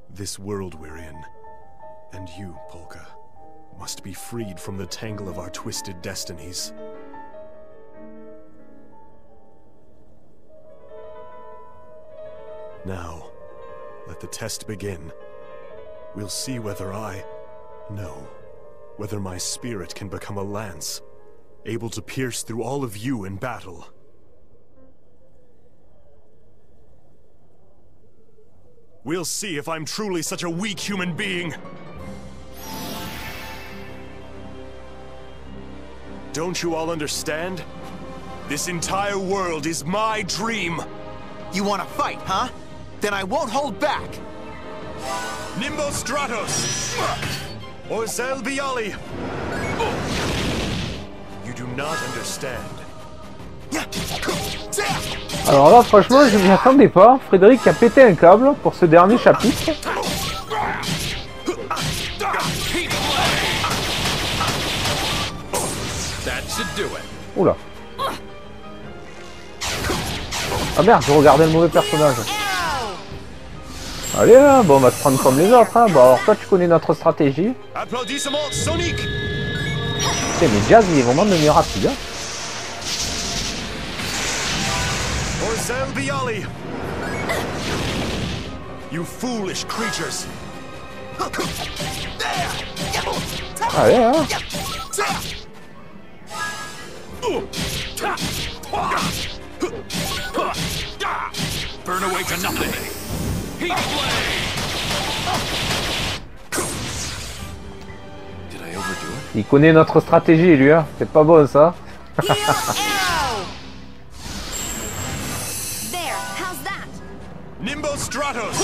This world we're in, and you, Polka, must be freed from the tangle of our twisted destinies. Now, let the test begin. We'll see whether whether my spirit can become a lance, able to pierce through all of you in battle. We'll see if I'm truly such a weak human being. Don't you all understand? This entire world is my dream. You want to fight, huh? Then I won't hold back. Nimbo Stratos! Orzel Biali! You do not understand. Alors là, franchement, je m'y attendais pas. Frédéric a pété un câble pour ce dernier chapitre. Oula. Ah merde, je regardais le mauvais personnage. Allez là, bon, on va te prendre comme les autres. Hein. Bon, alors toi, tu connais notre stratégie. Applaudissements soniques. Mais Jazz, il est vraiment devenu rapide. Hein. Orzel Biali! You foolish creatures! Allez, hein! Burn away to nothing! Heat blade! Did I overdo it? Il connaît notre stratégie, lui, hein. C'est pas bon, ça. Nimbo Stratos!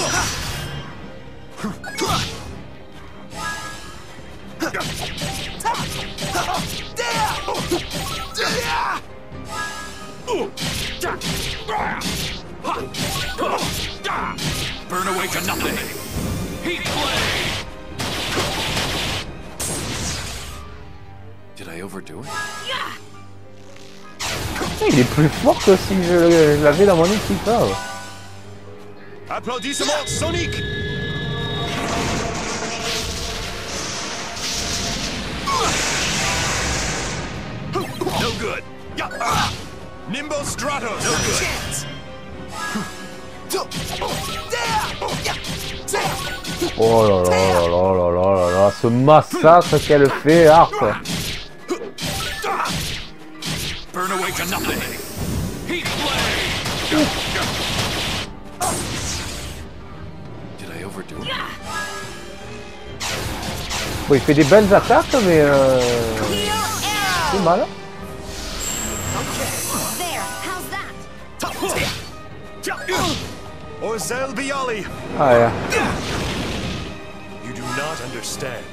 Burn away to nothing! Heat blade! Did I overdo it? Il est plus fort que si je l'avais dans mon équipe. Hein. Applaudissements soniques! No good! Nimbo Stratos! No good! Oh là là là là là là là, ce massacre qu'elle fait, Harp! Burn away to nothing! Heat blade! Bon, il fait des belles attaques, mais c'est mal. Orzel Biali! Ah, yeah. You do not understand.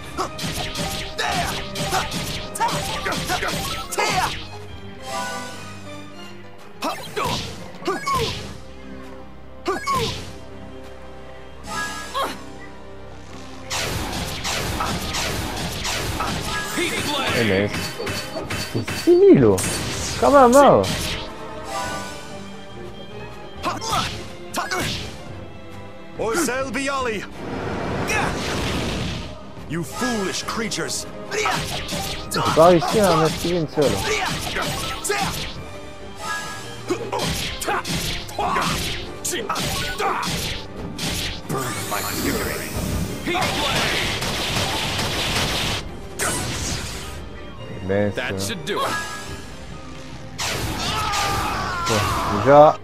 Eh mais c'est 6000 oh. Quand même hein. Orzel Biali! You foolish creatures! J'ai pas réussi à en esquiver une seule. Mais That should do it. déjà,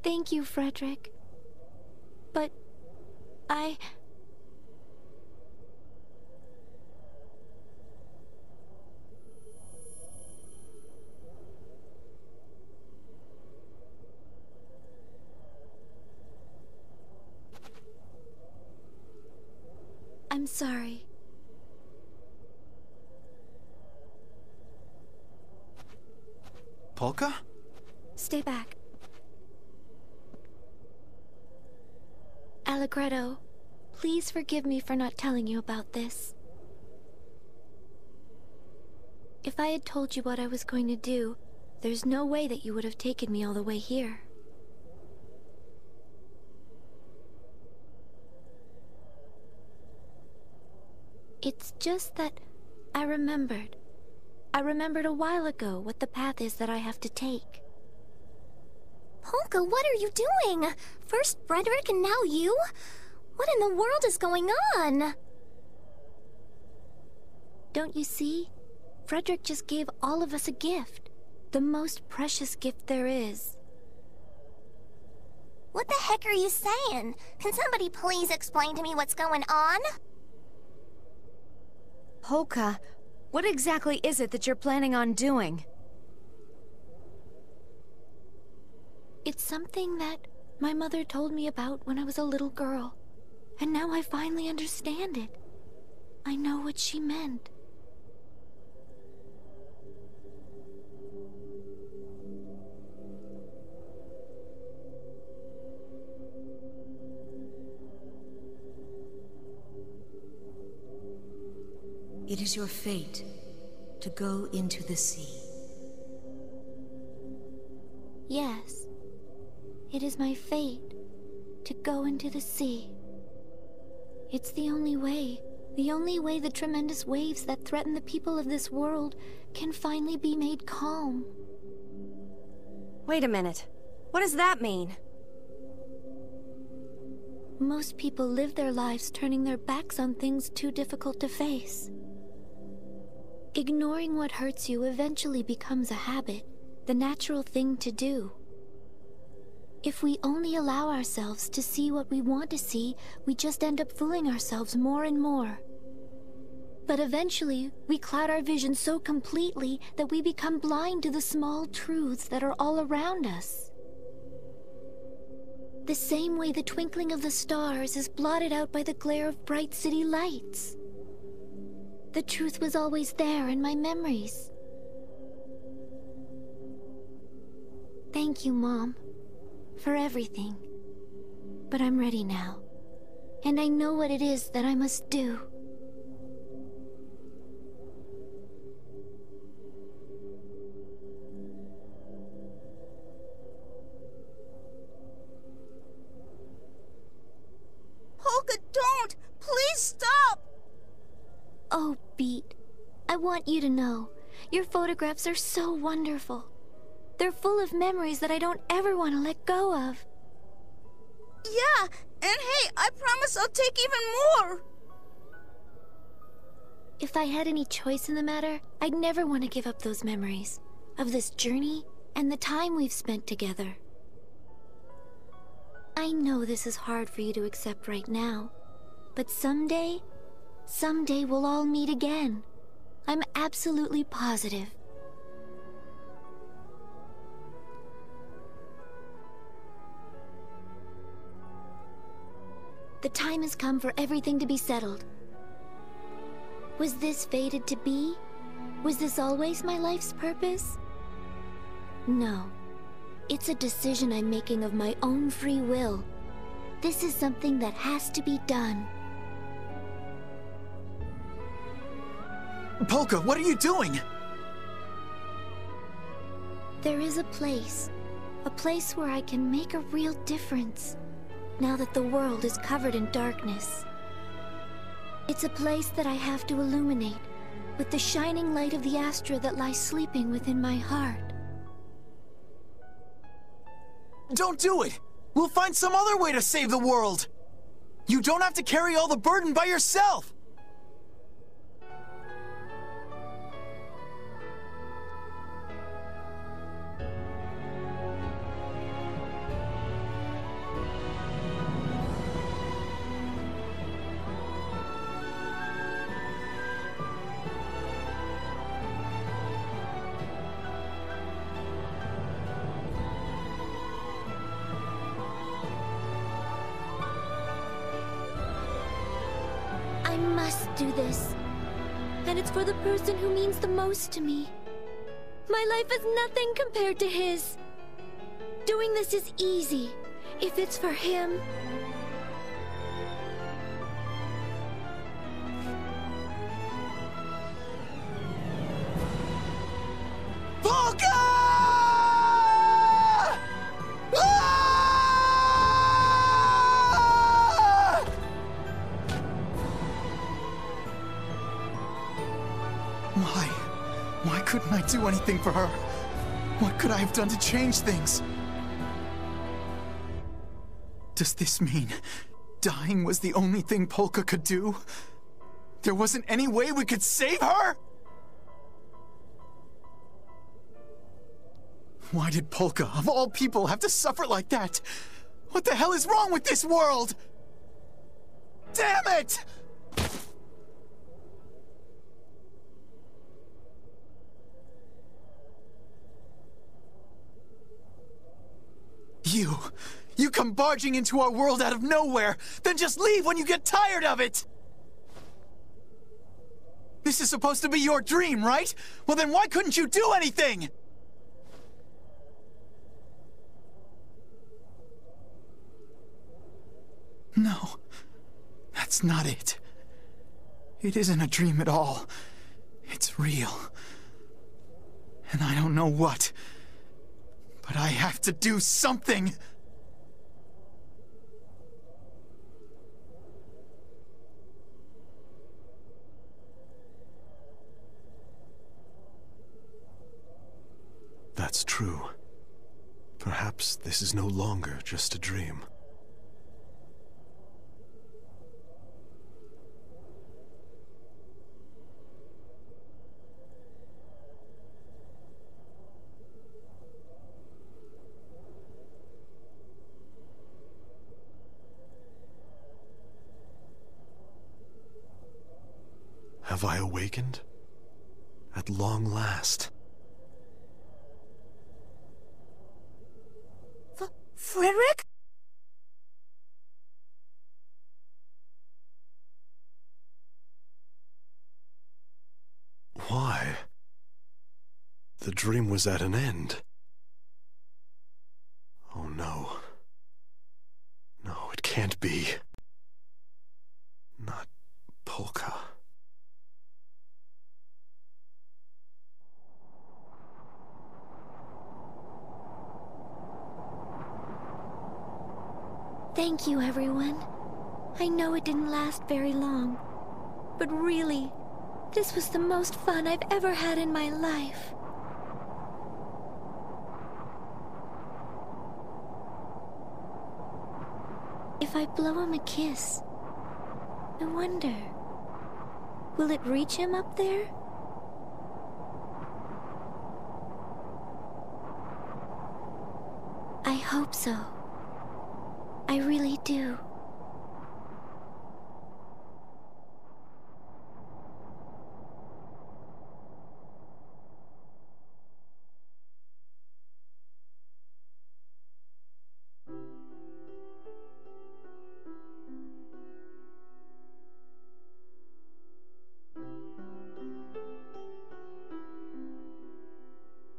Thank you, Frederick. But I'm sorry. Polka? Stay back. Allegretto, please forgive me for not telling you about this. If I had told you what I was going to do, there's no way that you would have taken me all the way here. It's just that I remembered. I remembered a while ago what the path is that I have to take. Polka, what are you doing? First Frederick and now you? What in the world is going on? Don't you see? Frederick just gave all of us a gift. The most precious gift there is. What the heck are you saying? Can somebody please explain to me what's going on? Polka, what exactly is it that you're planning on doing? It's something that my mother told me about when I was a little girl. And now I finally understand it. I know what she meant. It is your fate to go into the sea. Yes. It is my fate to go into the sea. It's the only way the tremendous waves that threaten the people of this world can finally be made calm. Wait a minute. What does that mean? Most people live their lives turning their backs on things too difficult to face. Ignoring what hurts you eventually becomes a habit, the natural thing to do. If we only allow ourselves to see what we want to see, we just end up fooling ourselves more and more. But eventually, we cloud our vision so completely that we become blind to the small truths that are all around us. The same way the twinkling of the stars is blotted out by the glare of bright city lights. The truth was always there in my memories. Thank you, Mom, for everything. But I'm ready now, and I know what it is that I must do. Polka, don't! Please stop! Oh, Beat, I want you to know, your photographs are so wonderful. They're full of memories that I don't ever want to let go of. Yeah, and hey, I promise I'll take even more! If I had any choice in the matter, I'd never want to give up those memories of this journey and the time we've spent together. I know this is hard for you to accept right now, but someday we'll all meet again. I'm absolutely positive. The time has come for everything to be settled. Was this fated to be? Was this always my life's purpose? No. It's a decision I'm making of my own free will. This is something that has to be done. Polka, what are you doing? There is a place where I can make a real difference, now that the world is covered in darkness. It's a place that I have to illuminate with the shining light of the Astra that lies sleeping within my heart. Don't do it! We'll find some other way to save the world! You don't have to carry all the burden by yourself! I must do this. And it's for the person who means the most to me. My life is nothing compared to his. Doing this is easy, if it's for him. Polka! Why couldn't I do anything for her? What could I have done to change things? Does this mean dying was the only thing Polka could do? There wasn't any way we could save her? Why did Polka, of all people, have to suffer like that? What the hell is wrong with this world? Damn it! You come barging into our world out of nowhere, then just leave when you get tired of it! This is supposed to be your dream, right? Well then why couldn't you do anything? No, that's not it. It isn't a dream at all. It's real. And I don't know what. But I have to do something! That's true. Perhaps this is no longer just a dream. Have I awakened? At long last. Frederick? Why? The dream was at an end. Oh no. No, it can't be. Not Polka. Thank you, everyone. I know it didn't last very long, but really, this was the most fun I've ever had in my life. If I blow him a kiss, I wonder, will it reach him up there? I hope so. I really do.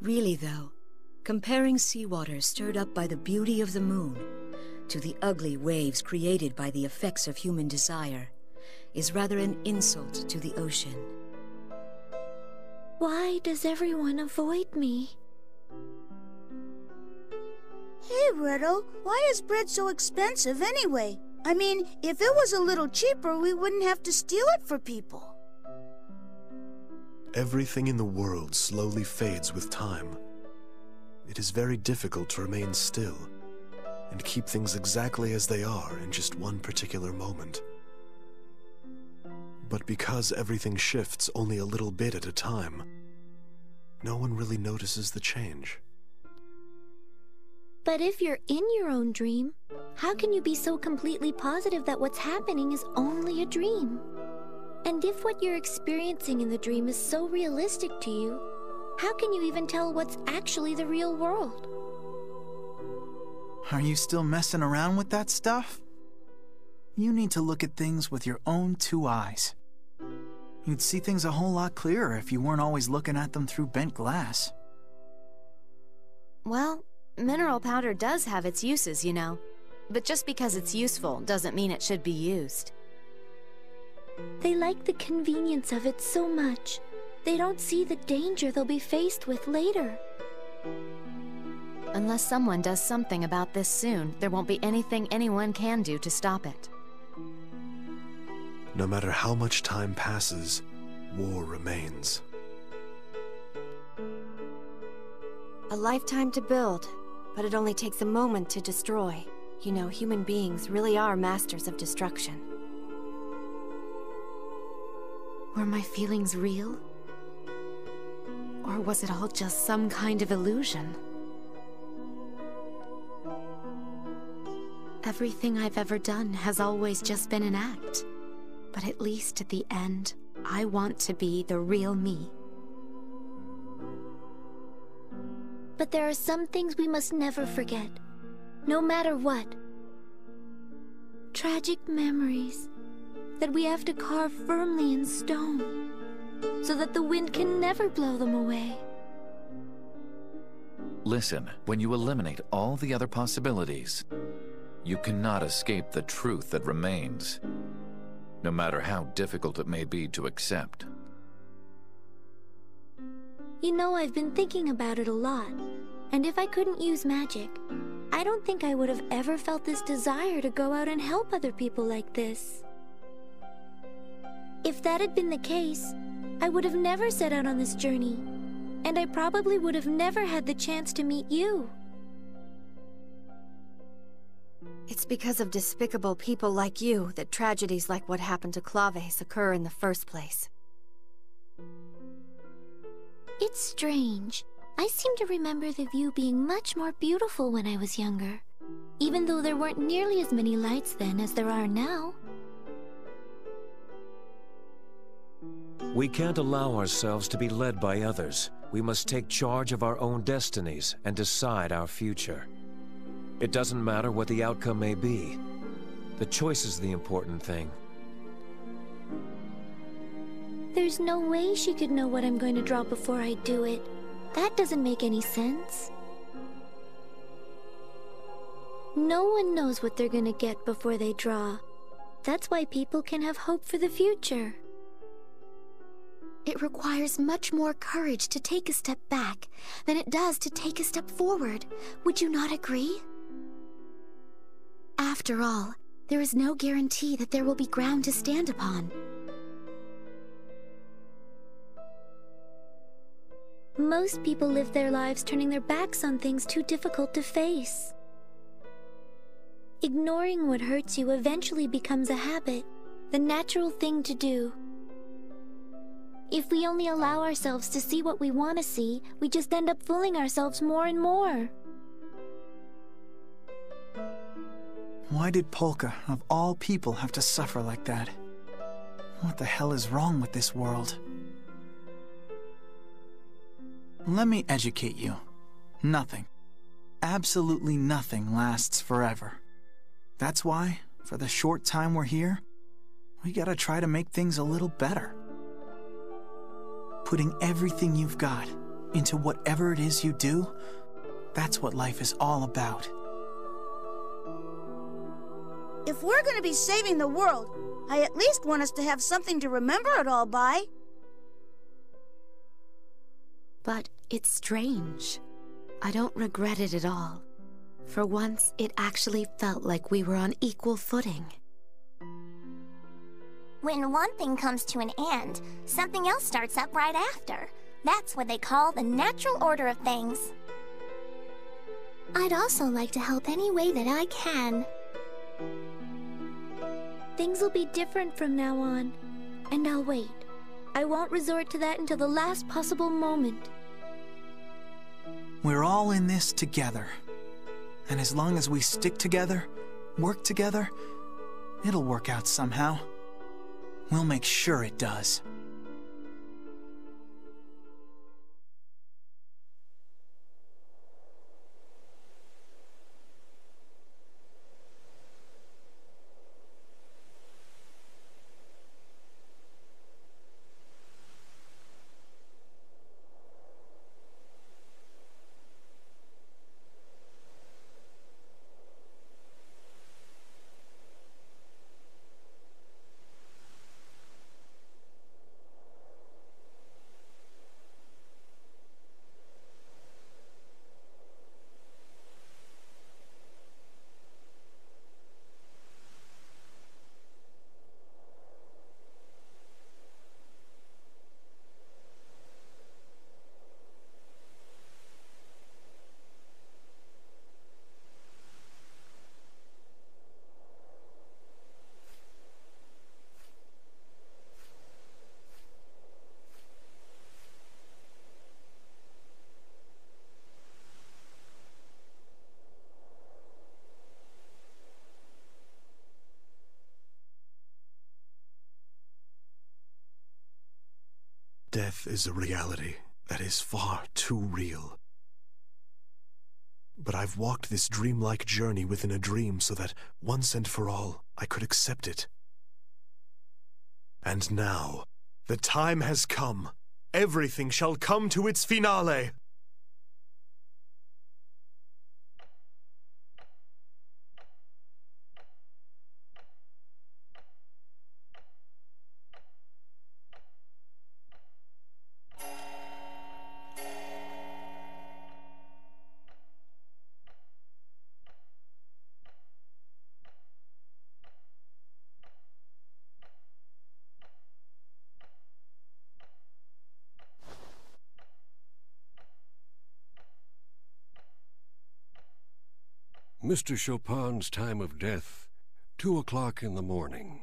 Really though, comparing seawater stirred up by the beauty of the moon to the ugly waves created by the effects of human desire is rather an insult to the ocean. Why does everyone avoid me? Hey, Riddle, why is bread so expensive anyway? I mean, if it was a little cheaper, we wouldn't have to steal it for people. Everything in the world slowly fades with time. It is very difficult to remain still and keep things exactly as they are in just one particular moment. But because everything shifts only a little bit at a time, no one really notices the change. But if you're in your own dream, how can you be so completely positive that what's happening is only a dream? And if what you're experiencing in the dream is so realistic to you, how can you even tell what's actually the real world? Are you still messing around with that stuff? You need to look at things with your own two eyes. You'd see things a whole lot clearer if you weren't always looking at them through bent glass. Well, mineral powder does have its uses, you know. But just because it's useful doesn't mean it should be used. They like the convenience of it so much. They don't see the danger they'll be faced with later. Unless someone does something about this soon, there won't be anything anyone can do to stop it. No matter how much time passes, war remains. A lifetime to build, but it only takes a moment to destroy. You know, human beings really are masters of destruction. Were my feelings real? Or was it all just some kind of illusion? Everything I've ever done has always just been an act. But at least at the end, I want to be the real me. But there are some things we must never forget, no matter what. Tragic memories that we have to carve firmly in stone, so that the wind can never blow them away. Listen, when you eliminate all the other possibilities, you cannot escape the truth that remains, no matter how difficult it may be to accept. You know, I've been thinking about it a lot, and if I couldn't use magic, I don't think I would have ever felt this desire to go out and help other people like this. If that had been the case, I would have never set out on this journey, and I probably would have never had the chance to meet you. It's because of despicable people like you that tragedies like what happened to Claves occur in the first place. It's strange. I seem to remember the view being much more beautiful when I was younger, even though there weren't nearly as many lights then as there are now. We can't allow ourselves to be led by others. We must take charge of our own destinies and decide our future. It doesn't matter what the outcome may be. The choice is the important thing. There's no way she could know what I'm going to draw before I do it. That doesn't make any sense. No one knows what they're gonna get before they draw. That's why people can have hope for the future. It requires much more courage to take a step back than it does to take a step forward. Would you not agree? After all, there is no guarantee that there will be ground to stand upon. Most people live their lives turning their backs on things too difficult to face. Ignoring what hurts you eventually becomes a habit, the natural thing to do. If we only allow ourselves to see what we want to see, we just end up fooling ourselves more and more. Why did Polka, of all people, have to suffer like that? What the hell is wrong with this world? Let me educate you. Nothing, absolutely nothing lasts forever. That's why, for the short time we're here, we gotta try to make things a little better. Putting everything you've got, into whatever it is you do, that's what life is all about. If we're gonna be saving the world, I at least want us to have something to remember it all by. But it's strange. I don't regret it at all. For once, it actually felt like we were on equal footing. When one thing comes to an end, something else starts up right after. That's what they call the natural order of things. I'd also like to help any way that I can. Things will be different from now on, and I'll wait. I won't resort to that until the last possible moment. We're all in this together. And as long as we stick together, work together, it'll work out somehow. We'll make sure it does. Death is a reality that is far too real. But I've walked this dreamlike journey within a dream so that, once and for all, I could accept it. And now, the time has come. Everything shall come to its finale. Mr. Chopin's time of death, 2 o'clock in the morning.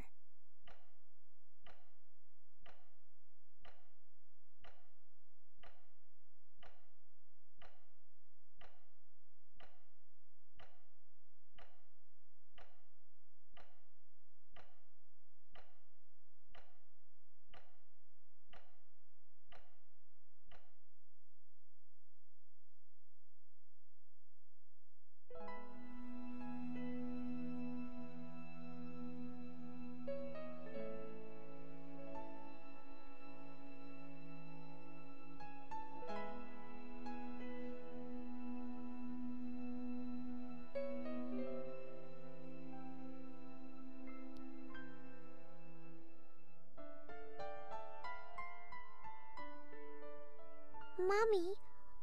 Mommy,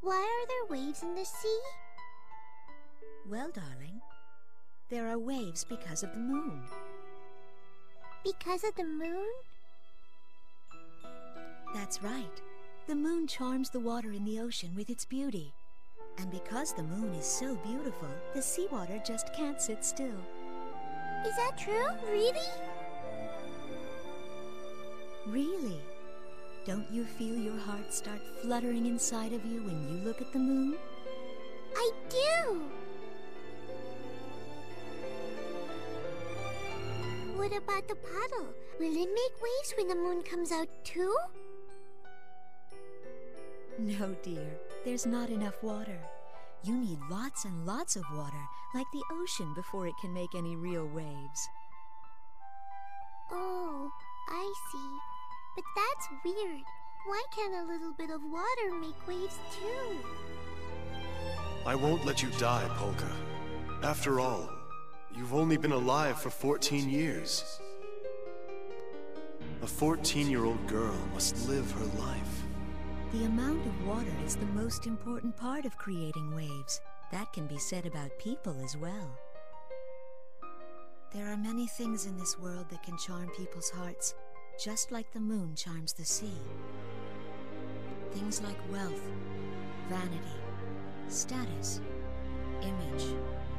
why are there waves in the sea? Well, darling, there are waves because of the moon. Because of the moon? That's right. The moon charms the water in the ocean with its beauty. And because the moon is so beautiful, the seawater just can't sit still. Is that true? Really? Really? Don't you feel your heart start fluttering inside of you when you look at the moon? I do! What about the puddle? Will it make waves when the moon comes out too? No, dear. There's not enough water. You need lots and lots of water, like the ocean, before it can make any real waves. Oh, I see. But that's weird. Why can't a little bit of water make waves too? I won't let you die, Polka. After all, you've only been alive for 14 years. A 14-year-old girl must live her life. The amount of water is the most important part of creating waves. That can be said about people as well. There are many things in this world that can charm people's hearts, just like the moon charms the sea. Things like wealth, vanity, status, image,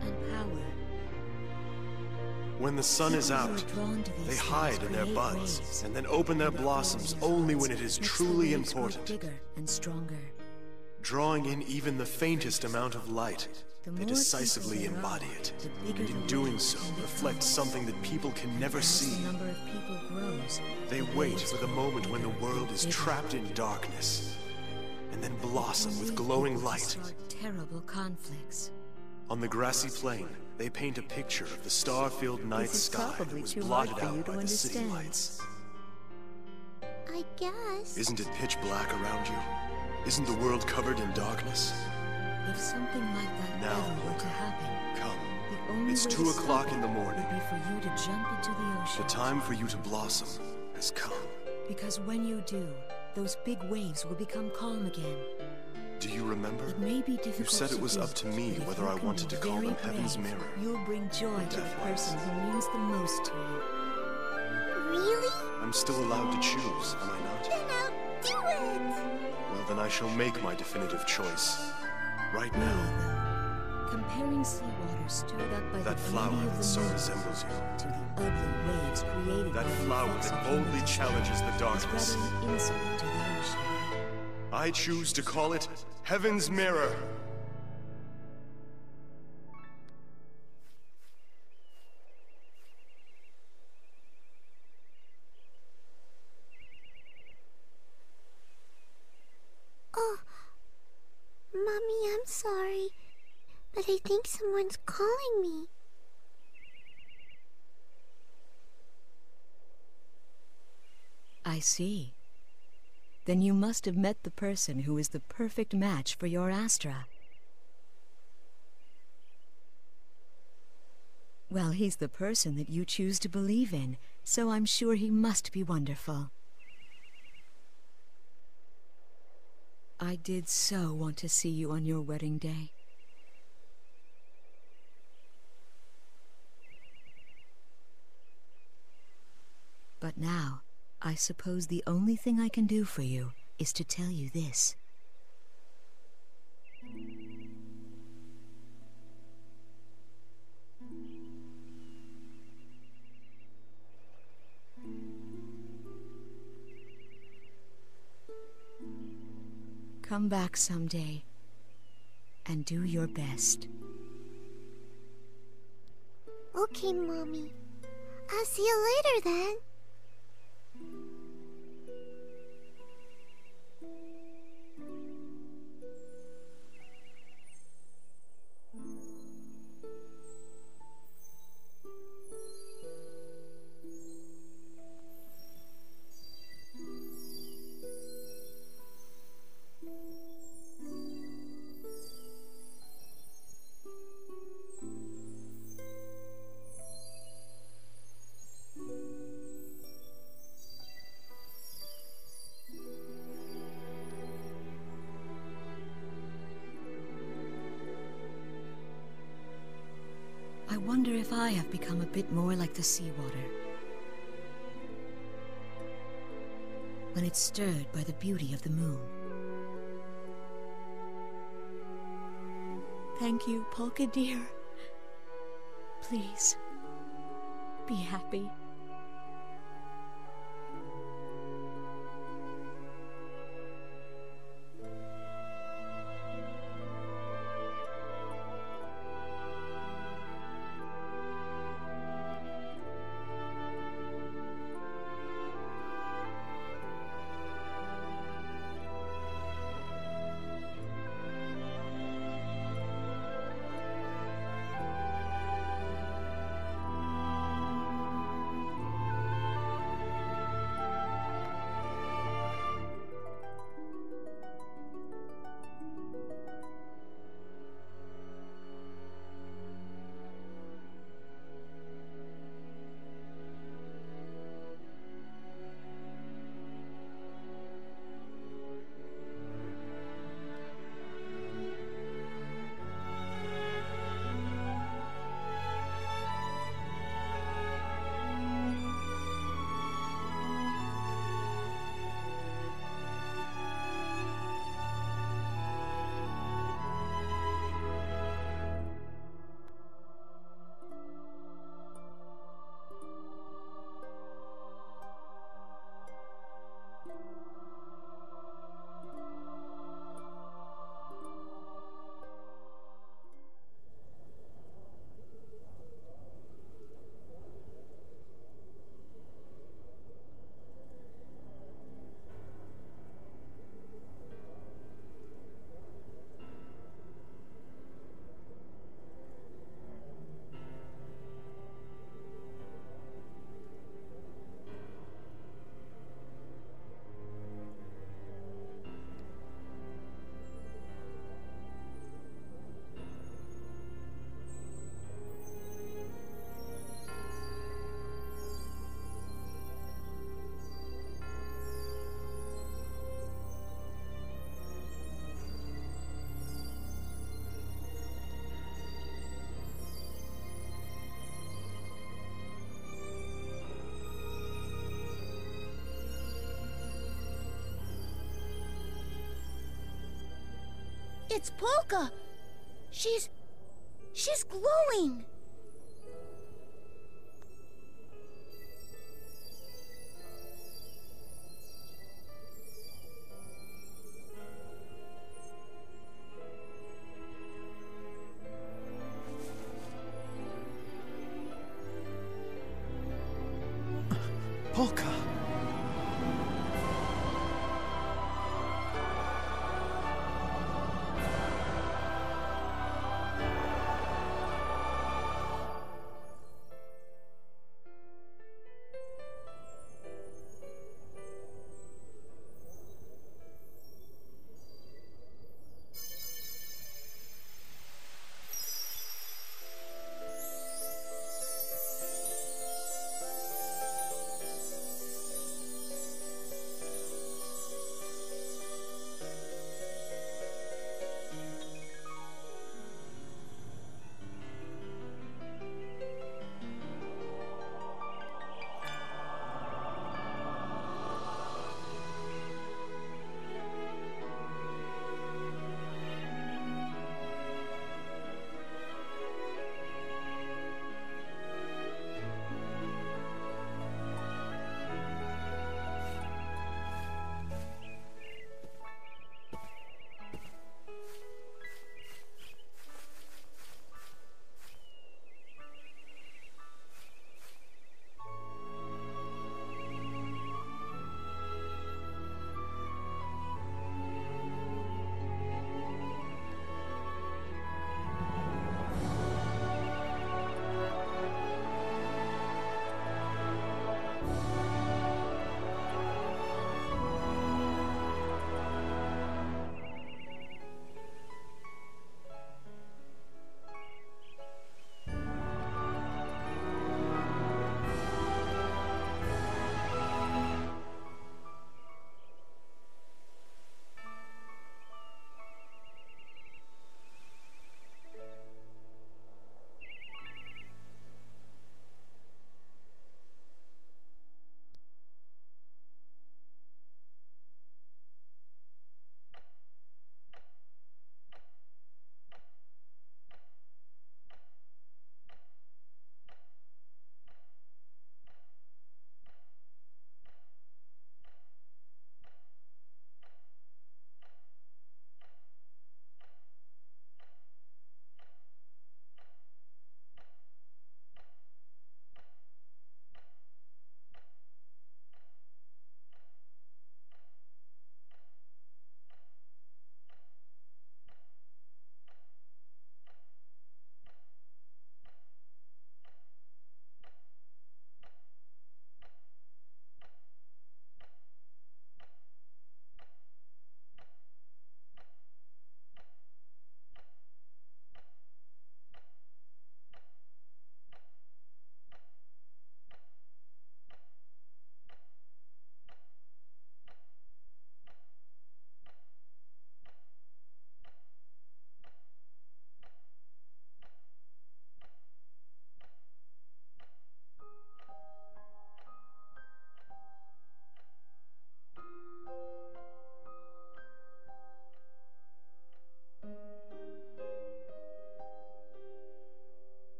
and power. When the sun is out, they hide in their buds, and then open their blossoms only when it is truly important. Bigger and stronger. Drawing in even the faintest amount of light, they decisively embody it, and in doing so reflect something that people can never see. They wait for the moment when the world is trapped in darkness, and then blossom with glowing light. Terrible conflicts. On the grassy plain, they paint a picture of the star-filled night sky that was blotted out by the city lights. I guess. Isn't it pitch black around you? Isn't the world covered in darkness? If something like that ever were to happen, come. It's 2 o'clock in the morning. Would be for you to jump into the ocean. The time for you to blossom has come. Because when you do, those big waves will become calm again. Do you remember? It may be difficult. You said it was up to me whether I wanted to call them Heaven's Mirror. You'll bring joy to the person who means the most to you. Really? I'm still allowed to choose, am I not? Then I'll do it! Well, then I shall make my definitive choice. Right now. Comparing seawater stirred up by that flower that so resembles you. To the ugly waves created that flower that boldly challenges the darkness. Is rather an insult to the ocean. I choose to call it Heaven's Mirror. Oh, Mommy, I'm sorry, but I think someone's calling me. I see. Then you must have met the person who is the perfect match for your Astra. Well, he's the person that you choose to believe in, so I'm sure he must be wonderful. I did so want to see you on your wedding day. But now, I suppose the only thing I can do for you is to tell you this. Come back someday and do your best. Okay, Mommy. I'll see you later then. I wonder if I have become a bit more like the seawater. When it's stirred by the beauty of the moon. Thank you, Polka dear. Please, be happy. It's Polka! She's glowing! Polka!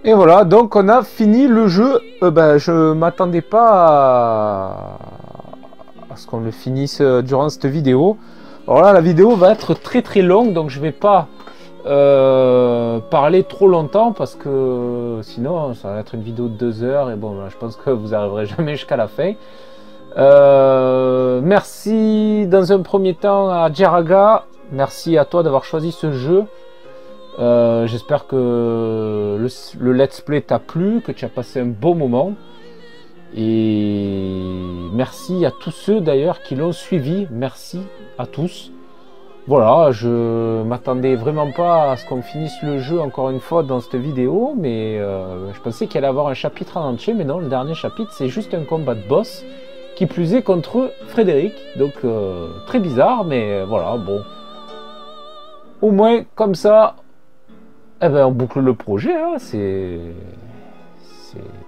Et voilà, donc on a fini le jeu. Je m'attendais pas à ce qu'on le finisse durant cette vidéo. Alors là, la vidéo va être très très longue, donc je vais pas parler trop longtemps parce que sinon ça va être une vidéo de 2 heures et bon, je pense que vous arriverez jamais jusqu'à la fin. Merci dans un premier temps à Diaraga, merci à toi d'avoir choisi ce jeu. J'espère que le let's play t'a plu, que tu as passé un bon moment. Et merci à tous ceux d'ailleurs qui l'ont suivi. Merci à tous. Voilà, je m'attendais vraiment pas à ce qu'on finisse le jeu encore une fois dans cette vidéo. Mais je pensais qu'il allait avoir un chapitre en entier. Mais non, le dernier chapitre c'est juste un combat de boss. Qui plus est contre Frédéric. Donc très bizarre, mais voilà, bon. Au moins comme ça... Eh ben, on boucle le projet, hein. C'est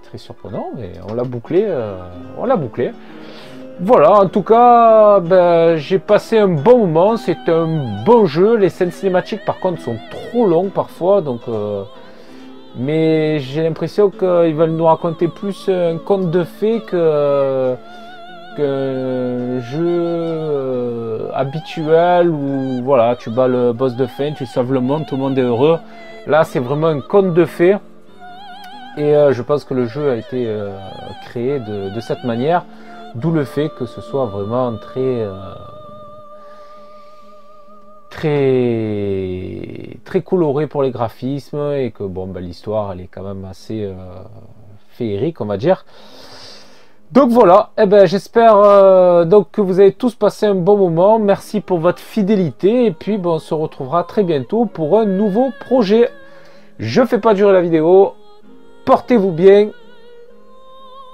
très surprenant, mais on l'a bouclé, Voilà, en tout cas, j'ai passé un bon moment, c'est un bon jeu. Les scènes cinématiques, par contre, sont trop longues parfois, donc... mais j'ai l'impression qu'ils veulent nous raconter plus un conte de fées qu'un jeu habituel où, voilà, tu bats le boss de fin, tu sauves le monde, tout le monde est heureux. Là, c'est vraiment un conte de fées. Et je pense que le jeu a été créé de cette manière. D'où le fait que ce soit vraiment très coloré pour les graphismes. Et que bon, l'histoire, elle est quand même assez féerique, on va dire. Donc voilà, j'espère donc que vous avez tous passé un bon moment. Merci pour votre fidélité. Et puis on se retrouvera très bientôt pour un nouveau projet. Je fais pas durer la vidéo. Portez-vous bien.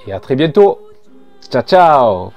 Et à très bientôt. Ciao, ciao.